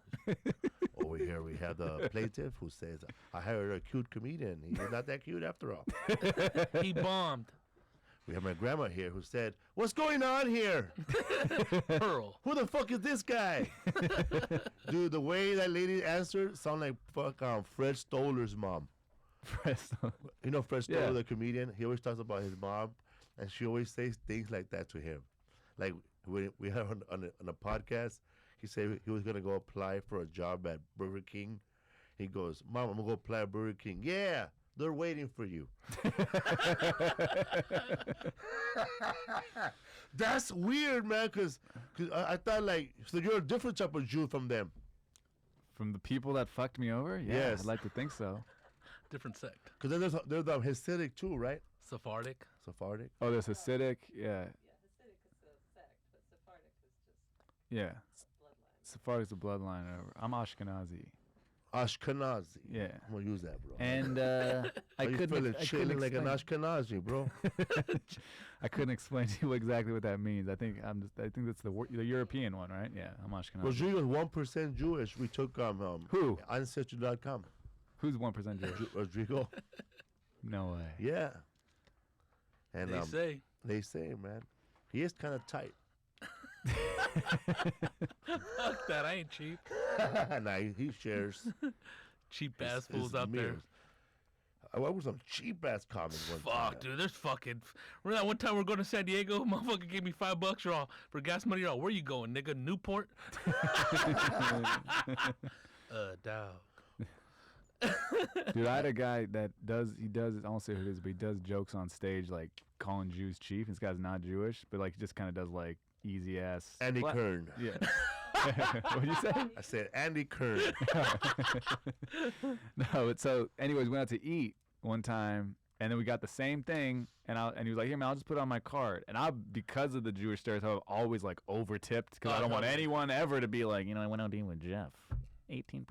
Over here we have the plaintiff who says, I hired a cute comedian. He's not that cute after all. He bombed. We have my grandma here who said, what's going on here? Pearl. Who the fuck is this guy? Dude, the way that lady answered sounded like Fred Stoller's mom. You know Fred Stoller, the comedian? He always talks about his mom, and she always says things like that to him. Like, we had on a podcast, he said he was going to go apply for a job at Burger King. He goes, Mom, I'm going to go apply at Burger King. Yeah, they're waiting for you. That's weird, man, because I thought, like, so you're a different type of Jew from them. From the people that fucked me over? Yeah, yes. I'd like to think so. Different sect. Because there's the Hasidic too, right? Sephardic. Sephardic. Oh, there's Hasidic, yeah. Yeah, Hasidic is a sect, but Sephardic is just Yeah. bloodline. Sephardic's a bloodline. I'm Ashkenazi. Ashkenazi. Yeah. I'm going to use that, bro. And I couldn't chilling like an Ashkenazi, bro. I couldn't explain to you exactly what that means. I think that's the European one, right? Yeah, I'm Ashkenazi. Rodrigo's 1% Jewish. We took Who? Ancestry.com. Who's 1% Jewish? Rodrigo. No way. Yeah. And They say, man, he is kind of tight. fuck that, I ain't cheap. Nah, he shares. Cheap ass his fools out there. meals. I went with some cheap ass comics one time. Fuck, dude, there's fucking. Remember that one time we were going to San Diego? Motherfucker gave me $5 for gas money. Where you going, nigga? Newport? Dog. Dude, I had a guy that I won't say who it is, but he does jokes on stage like calling Jews chief. This guy's not Jewish, but like he just kind of does like easy ass. Andy Kern. Yeah. What'd you say? I said Andy Kern. No, but so anyways, we went out to eat one time, and then we got the same thing, and he was like, "Here, man, I'll just put it on my card." And because of the Jewish stereotype, I've always like over tipped because I don't want anyone ever to be like, you know, I went out to eat with Geoff. 18%,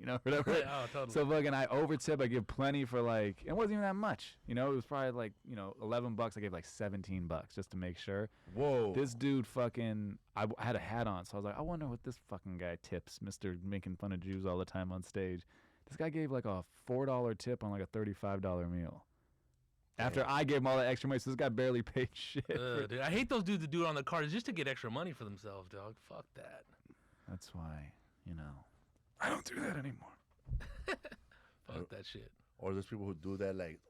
you know, whatever. Oh, totally. So fucking, I over tip. I give plenty for like, it wasn't even that much. You know, it was probably like, you know, $11. I gave like $17 just to make sure. Whoa. This dude fucking, I had a hat on, so I was like, I wonder what this fucking guy tips, Mr. making fun of Jews all the time on stage. This guy gave like a $4 tip on like a $35 meal. After I gave him all that extra money, so this guy barely paid shit. Dude, I hate those dudes that do it on the cards just to get extra money for themselves, dog. Fuck that. That's why, you know. I don't do that anymore. Fuck that shit. Or there's people who do that, like,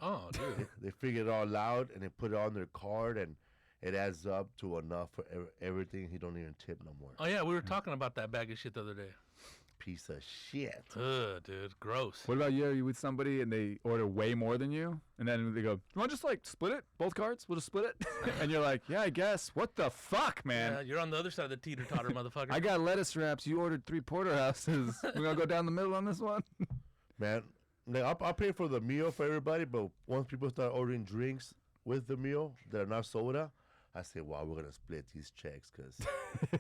Oh, dude. they figure it all out and they put it on their card and it adds up to enough for everything. He don't even tip no more. Oh, yeah, we were talking about that bag of shit the other day. Piece of shit. Ugh, dude, gross. What about you? Are you with somebody and they order way more than you? And then they go, you want to just like split it? Both cards? We'll just split it? And you're like, yeah, I guess. What the fuck, man? Yeah, you're on the other side of the teeter-totter, motherfucker. I got lettuce wraps. You ordered 3 porterhouses. We're going to go down the middle on this one? Man, like, I'll pay for the meal for everybody, but once people start ordering drinks with the meal that are not soda, I said, well, we're going to split these checks because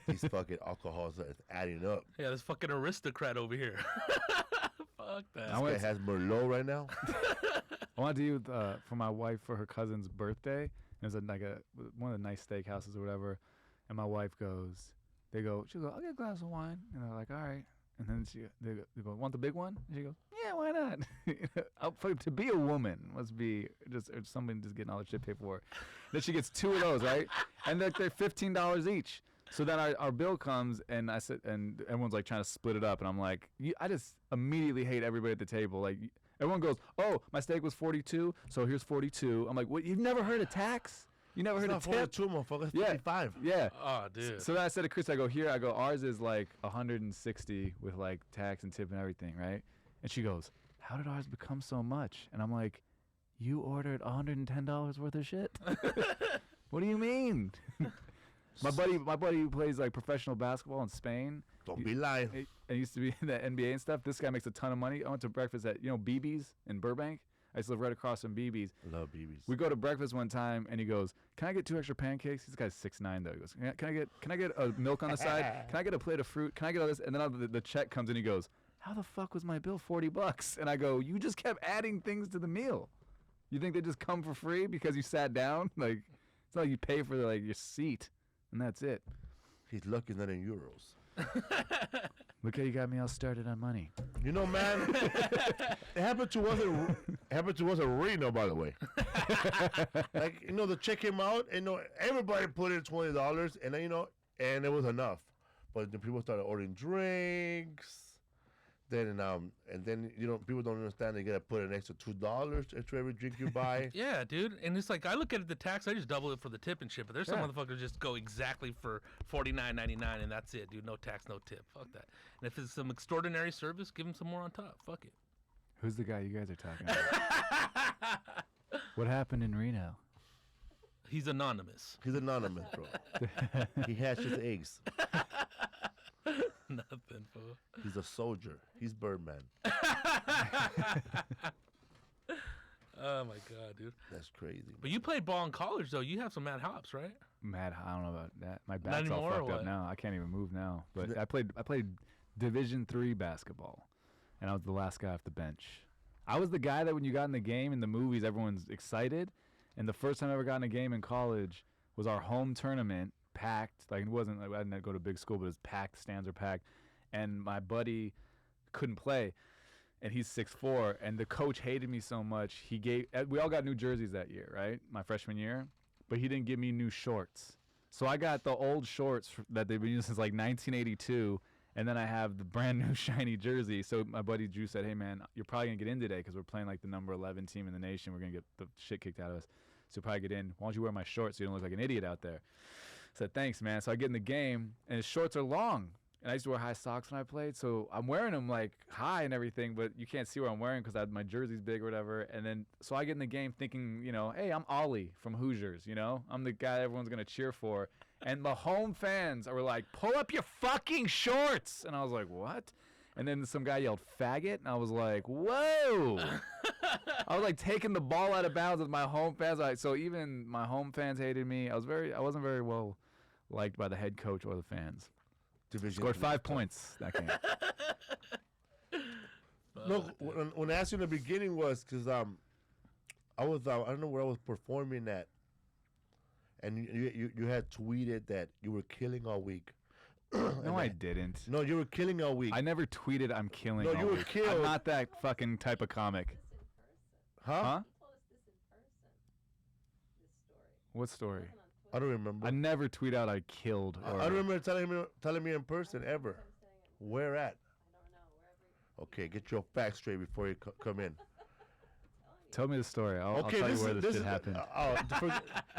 these fucking alcohols are adding up. Yeah, this fucking aristocrat over here. Fuck that. This guy has Merlot right now. I wanted to do for my wife for her cousin's birthday. It was one of the nice steakhouses or whatever. And my wife goes, she goes, I'll get a glass of wine. And they're like, all right. And then they go, want the big one? And she goes, yeah, why not? To be a woman must be just somebody just getting all the shit paid for. Then she gets 2 of those, right? And they're $15 each. So then our bill comes, and I said, and everyone's like trying to split it up, and I'm like, I just immediately hate everybody at the table. Like everyone goes, oh, my steak was 42, so here's 42. I'm like, what? You've never heard of tax? You never heard of tip? 42, motherfucker. It's 55. Yeah. Oh, dude. So then I said to Chris, I go, ours is like 160 with like tax and tip and everything, right? And she goes, how did ours become so much? And I'm like, you ordered $110 worth of shit? What do you mean? My buddy who plays like professional basketball in Spain. Don't be lying. I used to be in the NBA and stuff. This guy makes a ton of money. I went to breakfast at, BB's in Burbank. I used to live right across from BB's. I love BB's. We go to breakfast one time, and he goes, "Can I get 2 extra pancakes?" This guy's 6'9", though. He goes, "Can I get a milk on the side? Can I get a plate of fruit? Can I get all this?" And then the check comes in. He goes, "How the fuck was my bill $40?" And I go, "You just kept adding things to the meal. You think they just come for free because you sat down? Like it's not like you pay for like your seat, and that's it." He's lucky not in euros. Look how you got me all started on money. You know, man, it happened to us at Reno, by the way. Like, the check came out, and everybody put in $20, and then, and it was enough. But then people started ordering drinks. Then people don't understand they gotta put an extra $2 extra every drink you buy. Yeah, dude. And it's like I look at the tax, I just double it for the tip and shit. But there's some motherfuckers just go exactly for $49.99 and that's it, dude. No tax, no tip. Fuck that. And if it's some extraordinary service, give them some more on top. Fuck it. Who's the guy you guys are talking about? What happened in Reno? He's anonymous. He's anonymous, bro. He hatches eggs. Nothing, fool. He's a soldier. He's Birdman. Oh my god, dude. That's crazy. But you played ball in college, though. You have some mad hops, right? I don't know about that. My back's all fucked up now. I can't even move now. But I played Division III basketball, and I was the last guy off the bench. I was the guy that when you got in the game in the movies, everyone's excited. And the first time I ever got in a game in college was our home tournament. Packed, like it wasn't like I didn't go to a big school, but it was packed, stands are packed, and my buddy couldn't play, and he's 6'4", and the coach hated me so much. We all got new jerseys that year, right, my freshman year, but he didn't give me new shorts, so I got the old shorts that they've been using since like 1982, and then I have the brand new shiny jersey. So my buddy Drew said, "Hey man, you're probably gonna get in today because we're playing like the number 11 team in the nation. We're gonna get the shit kicked out of us, so you'll probably get in. Why don't you wear my shorts so you don't look like an idiot out there?" I said, "Thanks, man." So I get in the game, and his shorts are long. And I used to wear high socks when I played, so I'm wearing them like high and everything, but you can't see what I'm wearing because my jersey's big or whatever. And then, so I get in the game thinking, hey, I'm Ollie from Hoosiers, I'm the guy everyone's going to cheer for. And the home fans were like, "Pull up your fucking shorts." And I was like, "What?" And then some guy yelled "faggot," and I was like, "Whoa." I was like taking the ball out of bounds with my home fans. So even my home fans hated me. I wasn't very well liked by the head coach or the fans. Scored 5 points that game. No, when I asked you in the beginning was because I don't know where I was performing at, and you had tweeted that you were killing all week. No, I didn't. No, you were killing all week. I never tweeted I'm killing. No, you were killed. I'm not that fucking type of comic. Huh? You told us this in person. This story. What story? I don't remember. I never tweet out I killed. I don't remember telling me in person ever. Where at? I don't know. Wherever. Okay, get your facts straight before you come in. Tell me the story. I'll tell you where this shit happened.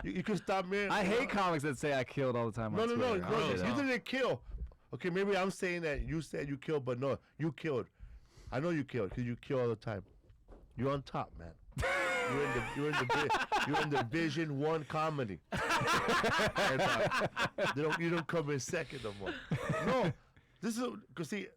You can stop me. I hate comics that say I killed all the time. No, on Twitter. you didn't kill. Okay, maybe I'm saying that you said you killed, but no, you killed. I know you killed because you kill all the time. You're on top, man. You're in the Division I comedy. And, you don't come in second no more. No, this is because see,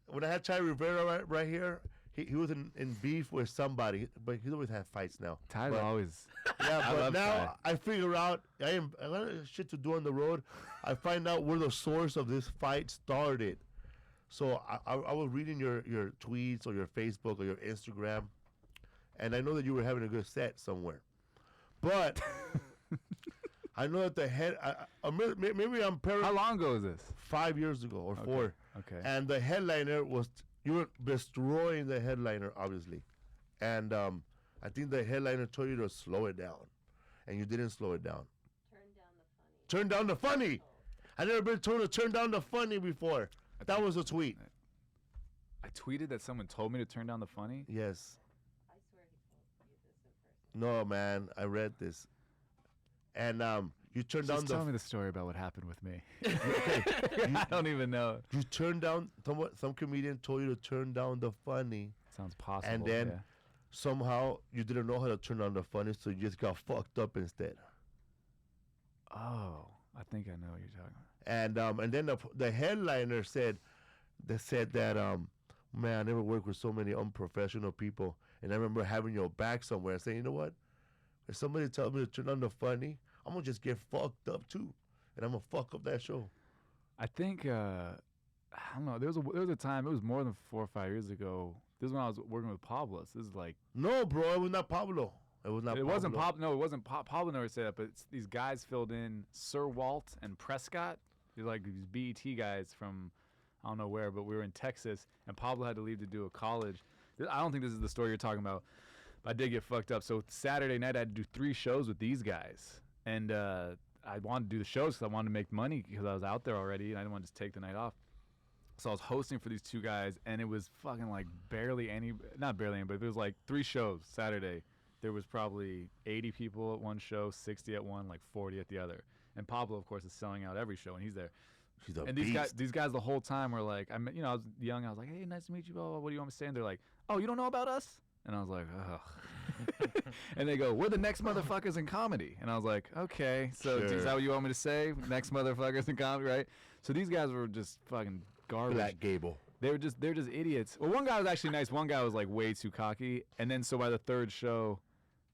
when I had Ty Rivera right here, he was in beef with somebody, but he's always had fights now. Ty's But- always. Yeah, I but love now Ty. I figure out I got a lot of shit to do on the road. I find out where the source of this fight started. So I was reading your tweets or your Facebook or your Instagram, and I know that you were having a good set somewhere. But I know that the head, maybe I'm How long ago is this? 5 years ago or 4. Okay. And the headliner was, you were destroying the headliner, obviously. And I think the headliner told you to slow it down. And you didn't slow it down. Turn down the funny. Turn down the funny. I never been told to turn down the funny before. That was a tweet. I tweeted that someone told me to turn down the funny. Yes. I swear he told you this in person. No, man. I read this. And you turned Just down tell me the... the story about what happened with me. I don't even know. You turned down... Some comedian told you to turn down the funny. Sounds possible. And then yeah. somehow you didn't know how to turn down the funny, so you just got fucked up instead. Oh, I think I know what you're talking about. And then the headliner said that man, I never worked with so many unprofessional people, and I remember having your back somewhere and saying, you know what, if somebody tells me to turn on the funny, I'm gonna just get fucked up too, and I'm gonna fuck up that show. I think I don't know. There was a time. It was more than 4 or 5 years ago. This is when I was working with Pablo. This is like No, bro, it was not Pablo. It was not. it Pablo. wasn't Pablo. No, it wasn't Pablo. Never said that. But it's these guys filled in Sir Walt and Prescott. They're like these BET guys from I don't know where, but we were in Texas, and Pablo had to leave to do a college. I don't think this is the story you're talking about. But I did get fucked up. So Saturday night, I had to do 3 shows with these guys, and I wanted to do the shows because I wanted to make money because I was out there already, and I didn't want to just take the night off. So I was hosting for these 2 guys, and it was fucking like not barely any, but it was like 3 shows Saturday. There was probably 80 people at one show, 60 at one, like 40 at the other. And Pablo, of course, is selling out every show, and he's there. She's a And beast. these guys the whole time were like, I was young. I was like, hey, nice to meet you. Blah, blah, blah. What do you want me to say? And they're like, oh, you don't know about us? And I was like, ugh. And they go, we're the next motherfuckers in comedy. And I was like, okay. So Sure. is that what you want me to say? Next motherfuckers in comedy, right? So these guys were just fucking garbage. Black Gable. They're just idiots. Well, one guy was actually nice. One guy was like way too cocky. And then so by the 3rd show,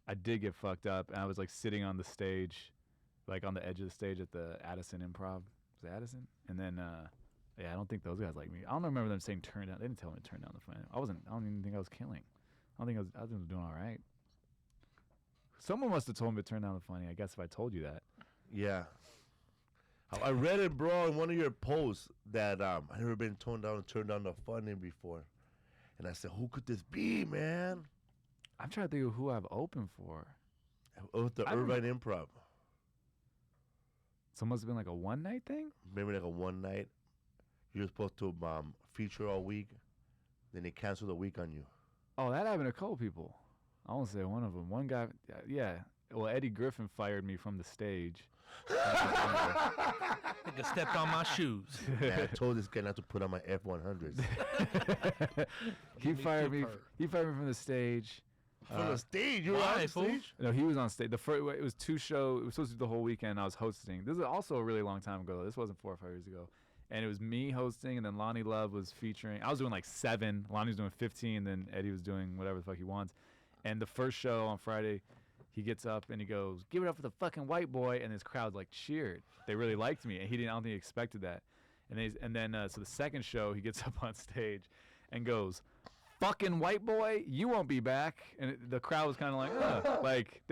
I did get fucked up, and I was like sitting on the stage, like on the edge of the stage at the Addison Improv. Was it Addison? And then, yeah, I don't think those guys like me. I don't remember them saying turn down. They didn't tell me to turn down the phone. I don't even think I was killing. I think I was doing all right. Someone must have told me to turn down the funny. I guess if I told you that. Yeah. I read it, bro, in one of your posts that I never been turned down the funny before. And I said, who could this be, man? I'm trying to think of who I've opened for. It was the I don't- Irvine Improv. So it must have been like a one night thing? Maybe like a one night. You were supposed to feature all week. Then they canceled a week on you. Oh, that happened to a couple people. I won't say one of them. One guy, yeah. Well, Eddie Griffin fired me from the stage. Nigga stepped on my shoes. Man, I told this guy not to put on my F-100s. He Give me fired tip me. her. He fired me from the stage. From the stage, you were why, on fool? stage? No, he was on stage. It was 2 shows. It was supposed to be the whole weekend. I was hosting. This is also a really long time ago. This wasn't 4 or 5 years ago. And it was me hosting, and then Lonnie Love was featuring. I was doing like 7. Lonnie was doing 15. Then Eddie was doing whatever the fuck he wants. And the first show on Friday, he gets up and he goes, "Give it up for the fucking white boy," and his crowd like cheered. They really liked me, and he didn't. I don't think he expected that. And then so the second show, he gets up on stage and goes, "Fucking white boy, you won't be back." And the crowd was kind of like, like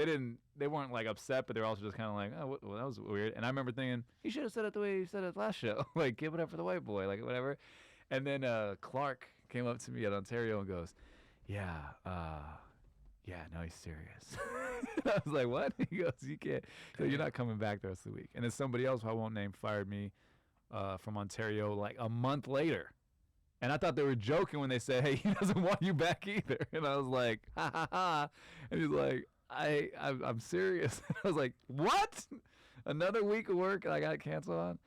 they weren't like upset, but they're also just kind of like, oh, well, that was weird. And I remember thinking, he should have said it the way he said it last show, like give it up for the white boy, like whatever. And then Clark came up to me at Ontario and goes, "Yeah, no, he's serious." I was like, "What?" He goes, "You can't. So you're not coming back the rest of the week." And then somebody else who I won't name fired me from Ontario like a month later. And I thought they were joking when they said, "Hey, he doesn't want you back either." And I was like, "Ha ha ha!" And he's like, "I'm serious." I was like, "What? Another week of work and I got canceled on?"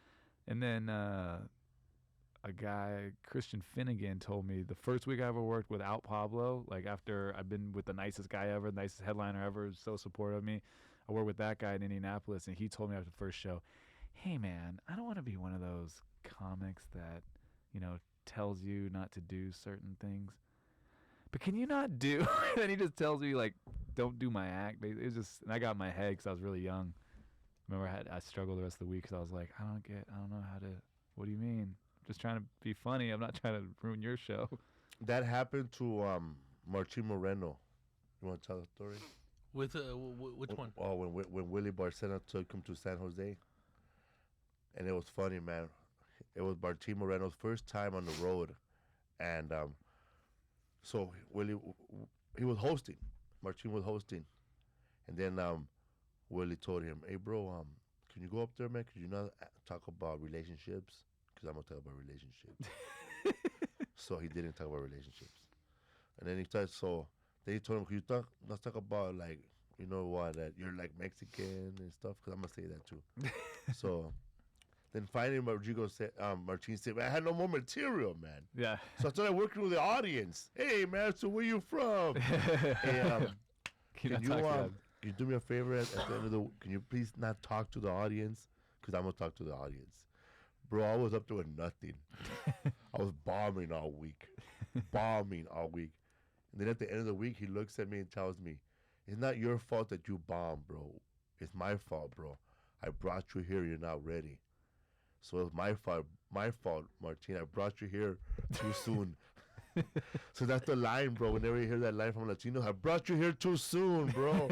And then a guy, Christian Finnegan, told me the first week I ever worked without Pablo, like after I've been with the nicest guy ever, the nicest headliner ever, so supportive of me. I worked with that guy in Indianapolis, and he told me after the first show, "Hey man, I don't want to be one of those comics that, tells you not to do certain things." but can you not do? And he just tells me like, don't do my act. It was just, and I got in my head because I was really young. Remember, I struggled the rest of the week because I was like, I don't know how to. What do you mean? Just trying to be funny. I'm not trying to ruin your show. That happened to Martin Moreno. You want to tell the story? With which one? Oh, when Willie Barcena took him to San Jose. And it was funny, man. It was Martin Moreno's first time on the road. And so Willie, he was hosting. Martin was hosting. And then Willie told him, hey, bro, can you go up there, man? Could you not talk about relationships? Because I'm going to talk about relationships. So he didn't talk about relationships. And then he told him, could you let's talk about, like, you know what, that you're, like, Mexican and stuff? Because I'm going to say that, too. So then finally Rodrigo said, Martin said, I had no more material, man. Yeah. So I started working with the audience. Hey, man, so where you from? Hey, can you do me a favor at the end of the? Can you please not talk to the audience? Because I'm gonna talk to the audience, bro. I was up there with nothing. I was bombing all week. And then at the end of the week, he looks at me and tells me, "It's not your fault that you bombed, bro. It's my fault, bro. I brought you here. You're not ready. So it's my fault, Martin. I brought you here too soon." So that's the line, bro. Whenever you hear that line from Latinos, I brought you here too soon, bro.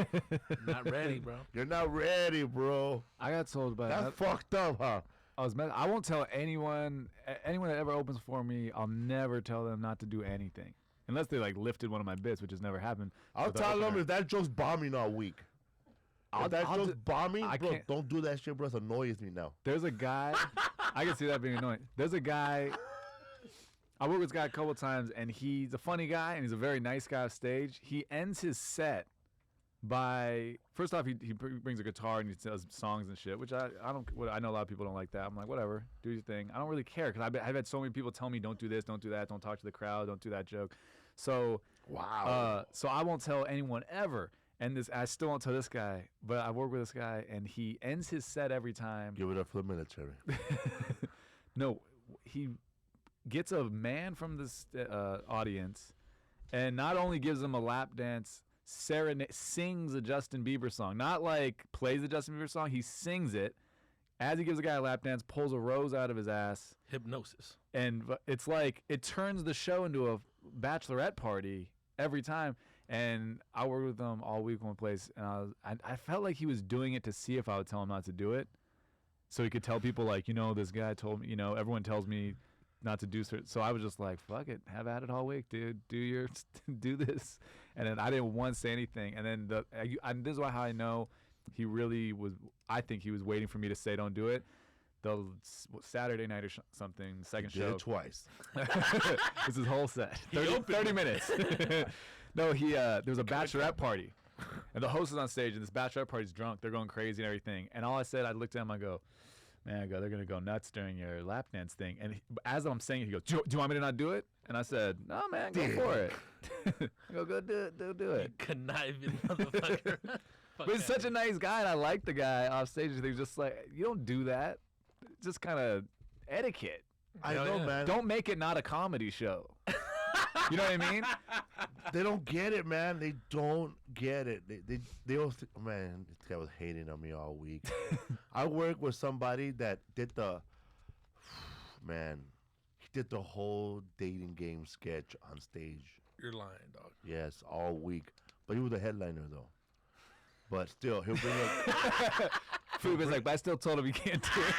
Not ready, bro. You're not ready, bro. I got told by That's fucked up, huh? I won't tell anyone that ever opens for me. I'll never tell them not to do anything unless they like lifted one of my bits, which has never happened. I'll tell them if that joke's bombing all week. If that joke's bombing, bro, don't do that shit, bro. It annoys me now. There's a guy. I can see that being annoying. There's a guy. I worked with this guy a couple of times, and he's a funny guy, and he's a very nice guy off stage. He ends his set by, first off, he brings a guitar and he does songs and shit, which I know a lot of people don't like that. I'm like, whatever, do your thing. I don't really care because I've had so many people tell me, don't do this, don't do that, don't talk to the crowd, don't do that joke. So, wow. So I won't tell anyone ever. And I still won't tell this guy, but I work with this guy, and he ends his set every time. Give it up for the military. No, he gets a man from this audience, and not only gives him a lap dance, sings a Justin Bieber song. Not like plays a Justin Bieber song. He sings it as he gives the guy a lap dance, pulls a rose out of his ass. Hypnosis. And it's like it turns the show into a bachelorette party every time. And I worked with him all week one place, and I felt like he was doing it to see if I would tell him not to do it, so he could tell people like, this guy told me, everyone tells me not to do certain. So I was just like, fuck it, have at it all week, dude. Do this. And then I didn't once say anything. And then this is how I know he really was. I think he was waiting for me to say don't do it. The Saturday night or something, second show. Did it twice. This is whole set. 30 minutes. No, there was a bachelorette party, and the host is on stage, and this bachelorette party's drunk. They're going crazy and everything. And all I said, I looked at him, I go, they're going to go nuts during your lap dance thing. And as I'm saying it, he goes, do you want me to not do it? And I said, no, man, go for it. I go do it. Do it. You conniving motherfucker. But he's such a nice guy, and I like the guy off stage. He's just like, you don't do that. It's just kind of etiquette. I know, man. Don't make it not a comedy show. You know what I mean? They don't get it, man. They don't get it. They all man, this guy was hating on me all week. I worked with somebody that did the whole dating game sketch on stage. You're lying, dog. Yes, all week. But he was the headliner, though. But still, he'll bring up... Felipe's like, but I still told him he can't do it.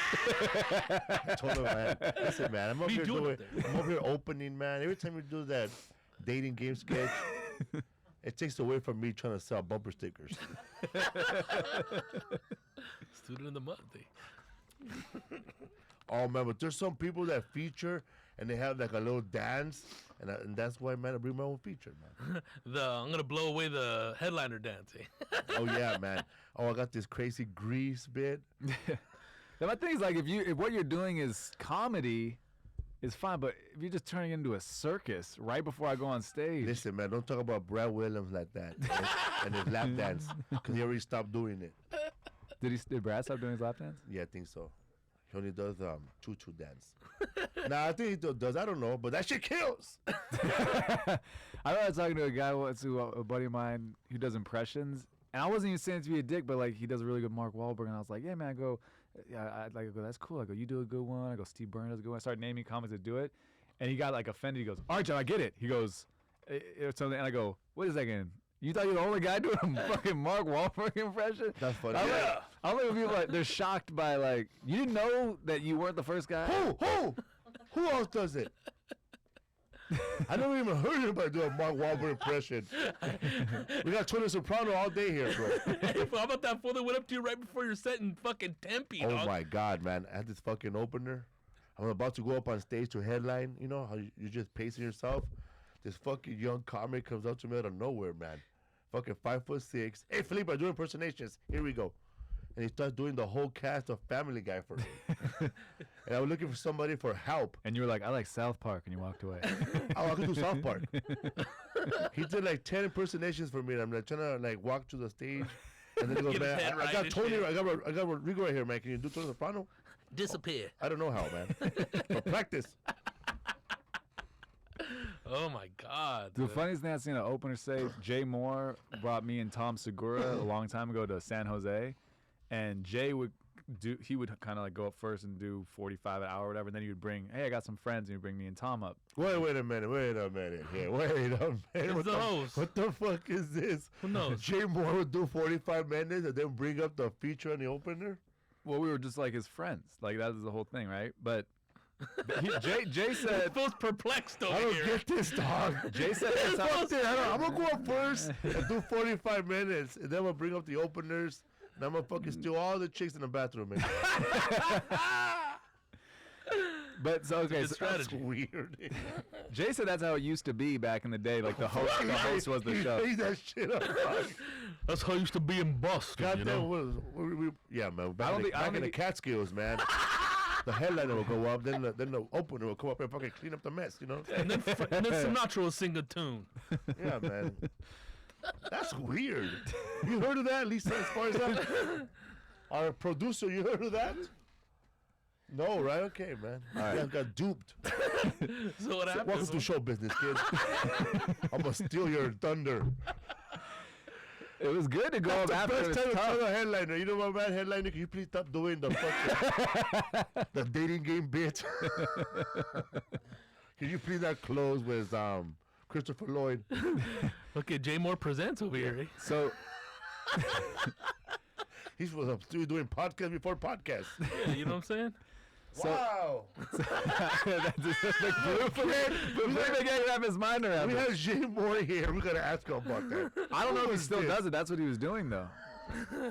I told him, man. Listen, man, I'm up here opening, man. Every time you do that dating game sketch, it takes away from me trying to sell bumper stickers. Student of the month. Eh? Oh, man, but there's some people that feature and they have like a little dance, and that's why, man, I bring my own feature, man. I'm gonna blow away the headliner dancing. Oh yeah, man. Oh, I got this crazy grease bit. Now, my thing is like, if what you're doing is comedy, it's fine. But if you're just turning it into a circus right before I go on stage, listen, man, don't talk about Brad Williams like that and his lap dance, because he already stopped doing it. Did Brad stop doing his lap dance? Yeah, I think so. He only does choo-choo dance. Nah, I think he does. I don't know, but that shit kills. I was talking to a guy once, a buddy of mine who does impressions, and I wasn't even saying it to be a dick, but like he does a really good Mark Wahlberg, and I was like, yeah, man, I go, that's cool. I go, you do a good one. I go, Steve Byrne does a good one. I started naming comics that do it, and he got like offended. He goes, all right, John, I get it. He goes, something, and I go, wait a second. You thought you were the only guy doing a fucking Mark Wahlberg impression? That's funny. I don't think people like they're shocked by like you didn't know that you weren't the first guy. Who else does it? I never even heard anybody do a Mark Wahlberg impression. We got Tony Soprano all day here, bro. Hey, how about that fool that went up to you right before your set in fucking Tempe? Oh dog? my God, man! I had this fucking opener. I'm about to go up on stage to headline. You know how you're just pacing yourself. This fucking young comic comes up to me out of nowhere, man. Fucking 5'6". Hey, Felipe, I do impersonations. Here we go. And he starts doing the whole cast of Family Guy for me. And I was looking for somebody for help. And you were like, I like South Park, and you walked away. Oh, I could do South Park. He did like 10 impersonations for me, and I'm like trying to like walk to the stage. And then he goes, Get his man, head I right got and Tony, shit. I got Rodrigo right here, man. Can you do Tony Soprano? Disappear. I don't know how, man. But practice. Oh my God. The dude. funniest thing I've seen an opener say, Jay Moore brought me and Tom Segura a long time ago to San Jose, and Jay would kind of like go up first and do 45 an hour or whatever, and then he would bring, hey, I got some friends, and he'd bring me and Tom up. Wait a minute here. Wait a minute. It's the host. What the fuck is this? Who knows? Jay Moore would do 45 minutes and then bring up the feature and the opener? Well, we were just like his friends. Like that was the whole thing, right? But Jay said, Feels perplexed over I don't here. get this, dog. Jay said, Fuck it, I'm going to go up first and do 45 minutes, and then I'm going to bring up the openers, and I'm going to fucking steal all the chicks in the bathroom. Man. but so okay, Good so That's strategy. weird. Jay said that's how it used to be back in the day. Like the host was the He show. made that shit up, dog. That's how it used to be in Boston, you Goddamn, know? yeah, man. I Back, don't in, think- I back don't in the think- Catskills, man. The headliner will go up, then the opener will come up and fucking clean up the mess, you know? And then Sinatra will sing a tune. Yeah, man. That's weird. You heard of that, Lisa Esparza? Our producer, you heard of that? No, right? Okay, man. I got duped. So what happened? Welcome to show business, kid. I'm going to steal your thunder. It was good to go up after. It First was time to tough. tell a headliner, you know what, man? Headliner, can you please stop doing the fucking the dating game bit? Can you please not close with Christopher Lloyd? Okay, Jay Moore presents over here. Eh? So He's doing podcast before podcast. Yeah, you know what I'm saying? Wow. Felipe can't wrap his mind around We it. have Jay Moore here. We got to ask him about that. I don't know if he was still this? does it. That's what he was doing though.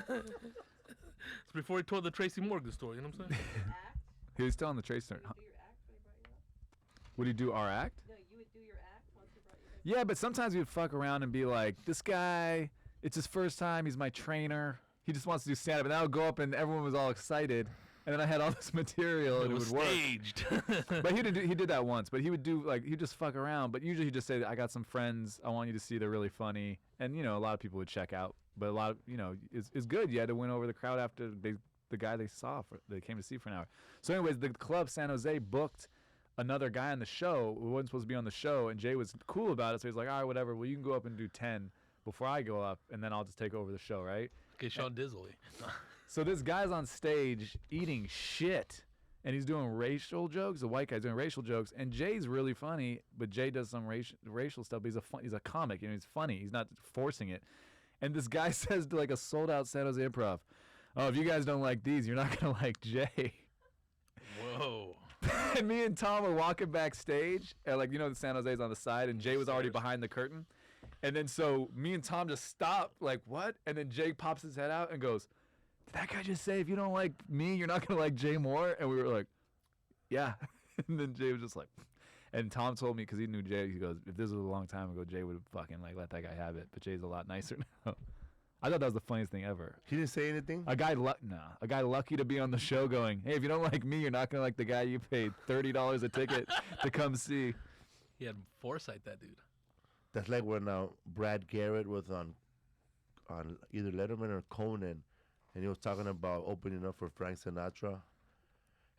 It's before he told the Tracy Morgan story, you know what I'm saying? Act. He was still on the trace turn. You would do your act when he brought you up. Would he do our act? No, you would do your act once he brought you up. Yeah, but sometimes we'd fuck around and be like, this guy, it's his first time. He's my trainer. He just wants to do stand up. And I would go up and everyone was all excited. And then I had all this material and it was would work. staged. But he did that once. But he would do like, he'd just fuck around. But usually he'd just say, I got some friends. I want you to see they're really funny. And, you know, a lot of people would check out. But a lot of, you know, it's good. You had to win over the crowd after the guy they came to see for an hour. So anyways, the club San Jose booked another guy on the show who wasn't supposed to be on the show, and Jay was cool about it. So he's like, all right, whatever. Well, you can go up and do 10 before I go up, and then I'll just take over the show, right? Okay, Sean Disley. So this guy's on stage eating shit, and he's doing racial jokes. The white guy's doing racial jokes, and Jay's really funny, but Jay does some racial stuff. But he's a comic, you know, he's funny. He's not forcing it. And this guy says to like a sold-out San Jose Improv, oh, if you guys don't like these, you're not going to like Jay. Whoa. And me and Tom were walking backstage, and like, you know, the San Jose's on the side, and Jay was already behind the curtain. And then so me and Tom just stopped, like, what? And then Jay pops his head out and goes, did that guy just say, if you don't like me, you're not going to like Jay Moore? And we were like, yeah. And then Jay was just like, and Tom told me, because he knew Jay, he goes, if this was a long time ago, Jay would have fucking like let that guy have it. But Jay's a lot nicer now. I thought that was the funniest thing ever. He didn't say anything? A guy lucky to be on the show going, hey, if you don't like me, you're not going to like the guy you paid $30 a ticket to come see. He had foresight, that dude. That's like when Brad Garrett was on either Letterman or Conan, and he was talking about opening up for Frank Sinatra.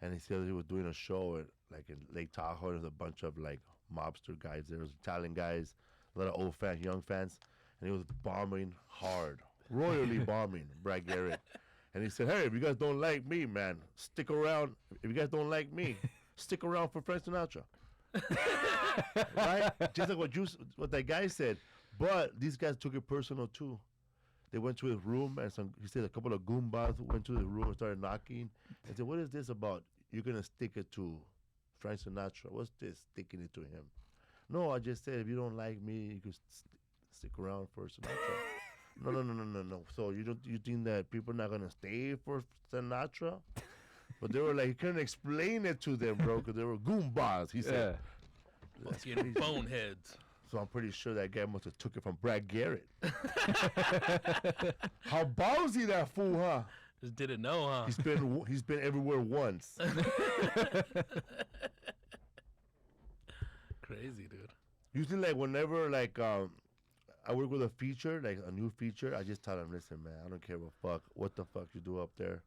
And he said he was doing a show at, like in Lake Tahoe. There's a bunch of like mobster guys. There was Italian guys, a lot of old fans, young fans, and he was bombing hard, royally bombing Brad Garrett. And he said, "Hey, if you guys don't like me, man, stick around. If you guys don't like me, stick around for Frank Sinatra." Right? Just like what that guy said. But these guys took it personal too. They went to his room, and he said a couple of goombas went to his room and started knocking. And said, "What is this about? You're gonna stick it to Frank Sinatra? What's this sticking it to him?" "No, I just said if you don't like me, you could stick around for Sinatra." No. So you think that people are not gonna stay for Sinatra? But they were like, he couldn't explain it to them, bro, because they were goombas. He said, Fucking boneheads. So I'm pretty sure that guy must have took it from Brad Garrett. How ballsy that fool, huh? Just didn't know, huh? He's been everywhere once. Crazy, dude. Usually, like whenever I work with a feature, like a new feature, I just tell them, "Listen, man, I don't care what the fuck you do up there,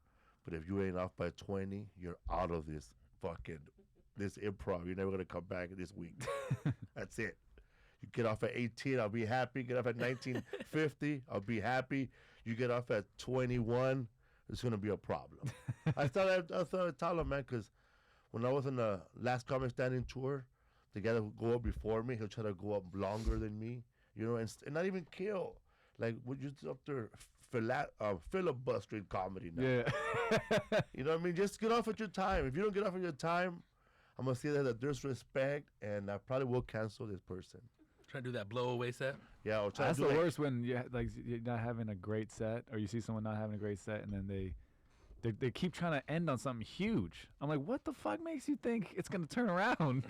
but if you ain't off by 20, you're out of this improv. You're never gonna come back this week. That's it. You get off at 18, I'll be happy. Get off at 1950, I'll be happy. You get off at 21, it's gonna be a problem." I thought I'd tell him, man, because when I was on the last Comic Standing tour, the guy that would go up before me, he'll try to go up longer than me, and not even kill. Like, we're just up there filibustering comedy now. Yeah. You know what I mean? Just get off at your time. If you don't get off at your time, I'm going to say that there's respect, and I probably will cancel this person. Trying to do that blow away set. Yeah, I'll try That's to do the worst when you're not having a great set, or you see someone not having a great set, and then they keep trying to end on something huge. I'm like, what the fuck makes you think it's gonna turn around?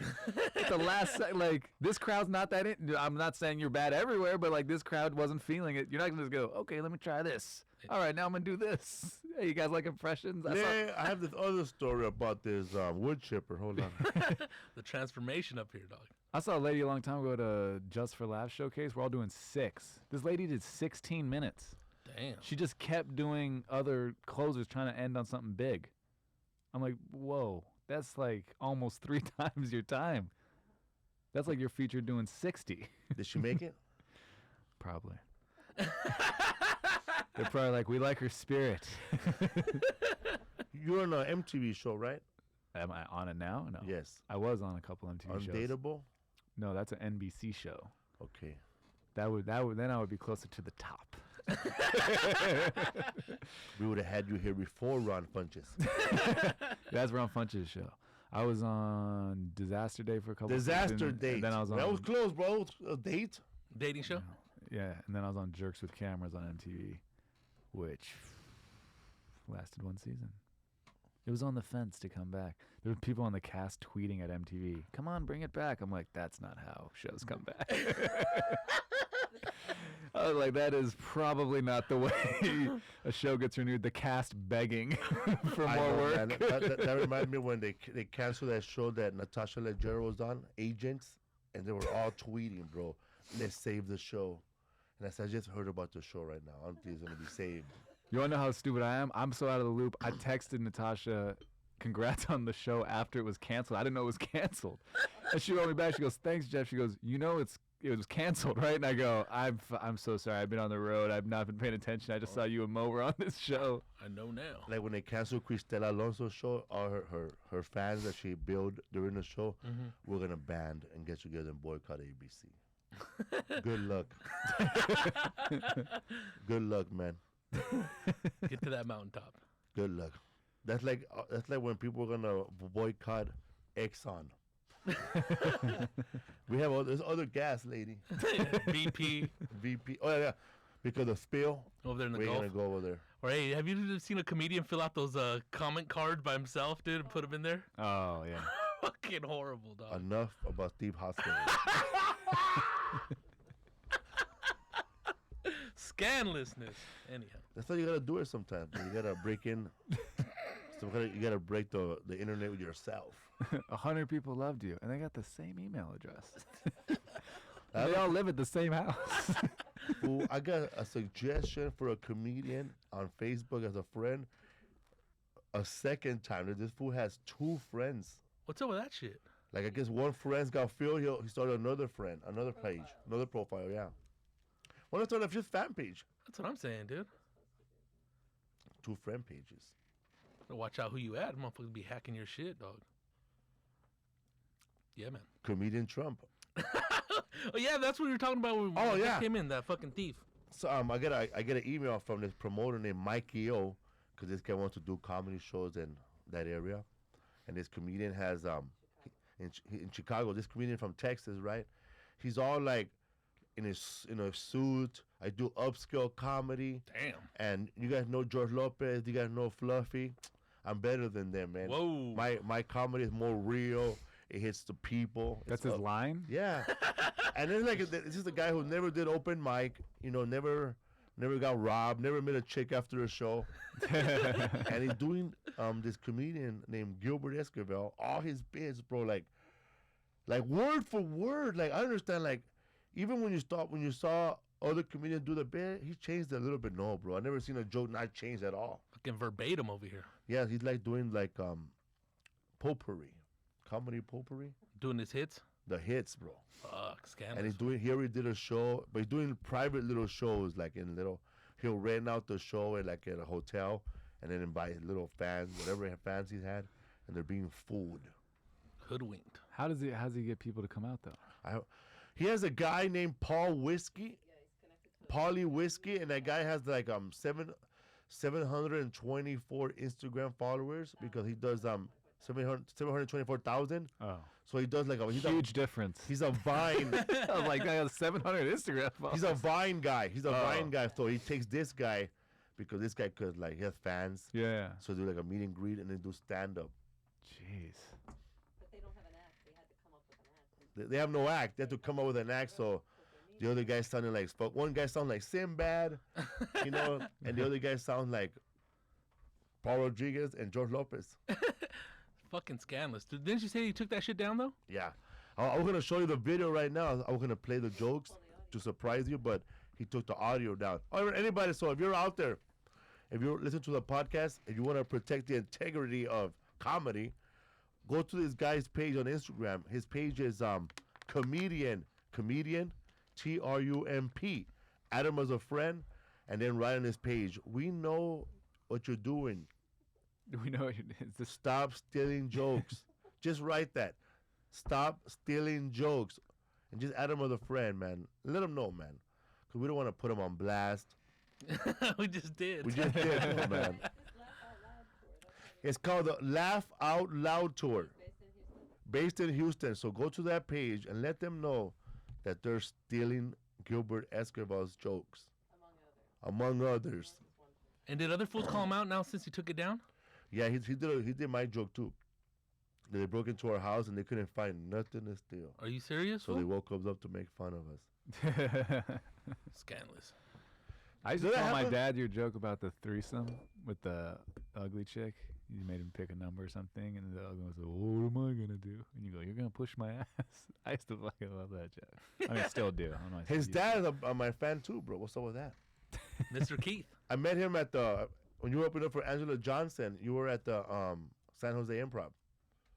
At the last like, this crowd's not that in. I'm not saying you're bad everywhere, but like, this crowd wasn't feeling it. You're not gonna just go, "Okay, let me try this. All right, now I'm gonna do this." Hey, you guys like impressions? I have this other story about this wood chipper. Hold on. The transformation up here, dog. I saw a lady a long time ago at a Just for Laughs showcase. We're all doing 6. This lady did 16 minutes. Damn. She just kept doing other closers trying to end on something big. I'm like, whoa, that's like almost 3 times your time. That's like your feature doing 60. Did she make it? Probably. They're probably like, "We like her spirit." You're on an MTV show, right? Am I on it now? No. Yes. I was on a couple MTV shows. Undateable? No, that's an NBC show. Okay. Then I would be closer to the top. We would have had you here before Ron Funches. That's Ron Funches' show. I was on Disaster Day for a couple Disaster seasons, Date. and then I was on, that was close, bro. A date? Dating show? Yeah, and then I was on Jerks with Cameras on MTV, which lasted 1 season. It was on the fence to come back. There were people on the cast tweeting at MTV, "Come on, bring it back." I'm like, that's not how shows come back. I was like, that is probably not the way a show gets renewed. The cast begging for more work. Man, that reminded me when they canceled that show that Natasha Leggero was on, Agents, and they were all tweeting, bro, "Let's save the show." And I said, I just heard about the show right now. I don't think it's going to be saved. You want to know how stupid I am? I'm so out of the loop. I texted Natasha, "Congrats on the show," after it was canceled. I didn't know it was canceled. And she wrote me back. She goes, "Thanks, Geoff." She goes, it was canceled, right?" And I go, I'm so sorry. I've been on the road. I've not been paying attention. I just saw you and Mo were on this show. I know now. Like when they canceled Cristela Alonso's show, all her fans that she built during the show, we're going to band and get together and boycott ABC. Good luck. Good luck, man. Get to that mountaintop. Good luck. That's like when people are gonna boycott Exxon. We have there's other gas, lady. VP. Oh yeah, because of spill. Over there in the we're Gulf. gonna go over there. Or hey, have you seen a comedian fill out those comment cards by himself, dude, and put them in there? Oh, yeah. Fucking horrible, dog. Enough about Steve Hoskins. Scandalousness. Anyhow. That's how you gotta do it sometimes. You gotta break in. You gotta break the internet with yourself. 100 people loved you, and they got the same email address. They all live at the same house. Ooh, I got a suggestion for a comedian on Facebook as a friend. a second time. This fool has 2 friends. What's up with that shit? Like, I guess one friend's got filled. He started another friend, another page, another profile, yeah. Well, let's start off just fan page. That's what I'm saying, dude. 2 friend pages. Watch out who you add. Motherfuckers be hacking your shit, dog. Yeah, man. Comedian Trump. Oh, yeah, that's what we were talking about when we came in, that fucking thief. So I get an email from this promoter named Mikey O, because this guy wants to do comedy shows in that area. And this comedian has, in Chicago, this comedian from Texas, right? He's all like in a suit. I do upscale comedy. Damn. And you guys know George Lopez. You guys know Fluffy. I'm better than them, man. Whoa. My comedy is more real. It hits the people. That's his line? Yeah. And then it's just a guy who never did open mic, never got robbed, never met a chick after a show. And he's doing this comedian named Gilbert Esquivel, all his bits, bro, like word for word. Like, I understand, like, even when you saw other comedians do the bit, he changed it a little bit. No, bro, I never seen a joke not change at all. Fucking verbatim over here. Yeah, he's like doing like potpourri, comedy potpourri. Doing his hits? The hits, bro. Fuck, scandalous. And he already did a show, but he's doing private little shows, like he'll rent out the show at a hotel, and then invite little fans, whatever fans he's had, and they're being fooled. Hoodwinked. How does he get people to come out though? He has a guy named Paul Whiskey, Paulie Whiskey, and that guy has like 724 Instagram followers because he does 724,000. Oh. So he does like he's huge difference. He's a Vine. I was like, I have 700 Instagram followers. He's a Vine guy. Vine guy. So he takes this guy because this guy he has fans. Yeah. So do like a meet and greet and then do stand up. Jeez. But they don't have an act. They had to come up with an act. They have no act. They have to come up with an act. So the other guy sounded like fuck. One guy sounds like Sinbad, and the other guy sounds like Paul Rodriguez and George Lopez. Fucking scandalous. Didn't you say you took that shit down, though? Yeah. I'm going to show you the video right now. I'm going to play the jokes to surprise you, but he took the audio down. Anybody, so if you're out there, if you're listening to the podcast, if you want to protect the integrity of comedy, go to this guy's page on Instagram. His page is comedian, Trump. Add him as a friend, and then write on his page, we know what you're doing. We know it's Stop stealing jokes. Just write that. Stop stealing jokes. And just add him as a friend, man. Let him know, man. Because we don't want to put him on blast. We just did. We just did, man. It's called the Laugh Out Loud Tour. Based in Houston. So go to that page and let them know that they're stealing Gilbert Esquivel's jokes. Among others. And did other fools call him out now since he took it down? Yeah, he did my joke too. They broke into our house and they couldn't find nothing to steal. Are you serious? So they woke us up to make fun of us. Scandalous. I used to tell my dad your joke about the threesome with the ugly chick. You made him pick a number or something, and the ugly one said, "What am I gonna do?" And you go, "You're gonna push my ass." I used to fucking love that joke. I mean, I still do. I don't know, his dad is my fan too, bro. What's up with that? Mr. Keith. I met him at when you were opening up for Angela Johnson. You were at the San Jose Improv.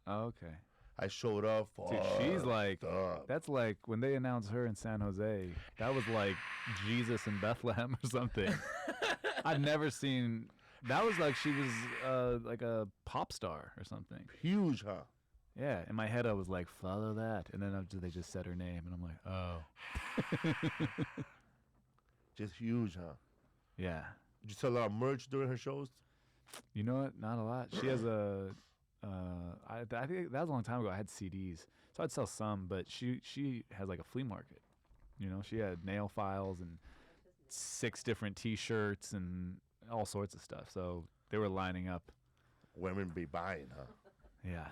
Oh, okay. I showed up. Dude, she's like, that's like when they announced her in San Jose. That was like Jesus in Bethlehem or something. I've never seen. That was like she was like a pop star or something. Huge, huh? Yeah. In my head, I was like, follow that, and then they just said her name, and I'm like, oh. Just huge, huh? Yeah. Did you sell a lot of merch during her shows? You know what? Not a lot. She has a. I think that was a long time ago. I had CDs, so I'd sell some. But she has like a flea market. You know, she had nail files and 6 different T-shirts and all sorts of stuff. So they were lining up. Women be buying, huh? Yeah.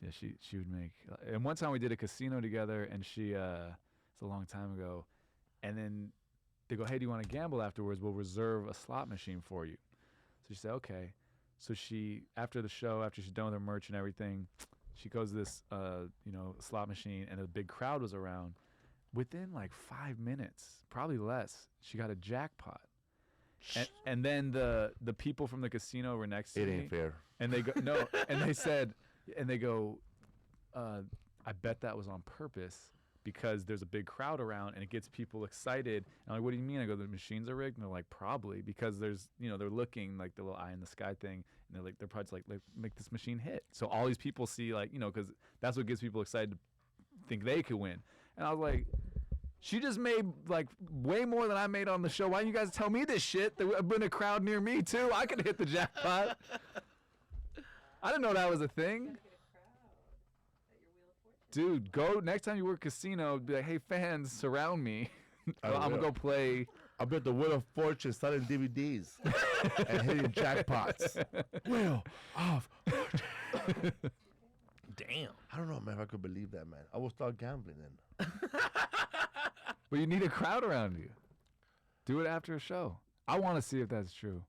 Yeah, she would make. And one time we did a casino together, and she. It's a long time ago, and then they go, "Hey, do you want to gamble afterwards? We'll reserve a slot machine for you." So she said, "Okay." So she, after the show, after she's done with her merch and everything, she goes to this, slot machine, and a big crowd was around. Within like 5 minutes, probably less, she got a jackpot. And then the people from the casino were next to It me. ain't fair. And they go, no, and they said, and they go, I bet that was on purpose because there's a big crowd around and it gets people excited. And I'm like, what do you mean? I go, the machines are rigged? And they're like, probably, because there's, they're looking like the little eye in the sky thing. And they're probably just like, make this machine hit. So all these people see, like, because that's what gets people excited to think they could win. And I was like, she just made like way more than I made on the show. Why don't you guys tell me this shit? There would have been a crowd near me too. I could hit the jackpot. I didn't know that was a thing. Dude, go next time you work casino, be like, hey fans, surround me. I'm gonna go play. I bet the Wheel of Fortune selling DVDs and hitting jackpots. Wheel of Fortune. Damn. I don't know, man, if I could believe that, man. I will start gambling then. But you need a crowd around you. Do it after a show. I want to see if that's true.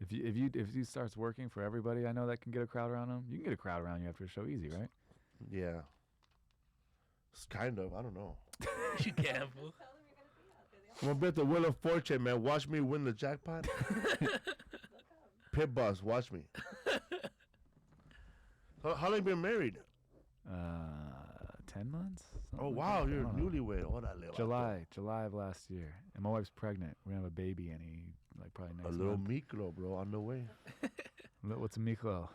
If you starts working for everybody I know that can get a crowd around them, you can get a crowd around you after a show easy, right? Yeah. It's kind of, I don't know. You gamble. I'm gonna bet the Wheel of Fortune, man. Watch me win the jackpot. Pit boss, watch me. How long you been married? 10 months? Oh, wow, you're newlywed. July of last year. And my wife's pregnant. We're going to have a baby probably next month. A little Miklo, bro, on the way. What's a Miklo?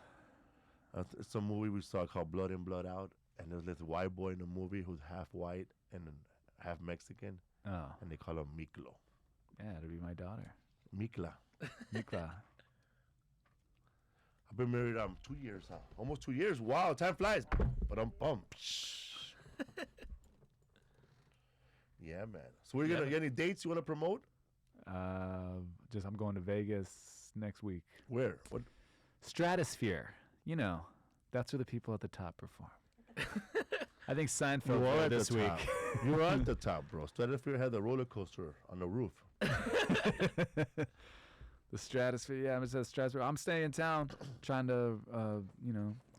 It's a movie we saw called Blood In, Blood Out. And there's this white boy in the movie who's half white and half Mexican. Oh. And they call him Miklo. Yeah, it'll be my daughter. Mikla. Mikla. I've been married 2 years, huh? Almost 2 years. Wow, time flies. But I'm pumped. Yeah, man. So we're gonna get any dates you want to promote? I'm going to Vegas next week. Where? What? Stratosphere. That's where the people at the top perform. I think Seinfeld You are there at this the week. top. You're at the top, bro. Stratosphere had the roller coaster on the roof. The Stratosphere, yeah, I'm at the Stratosphere. I'm staying in town, trying to,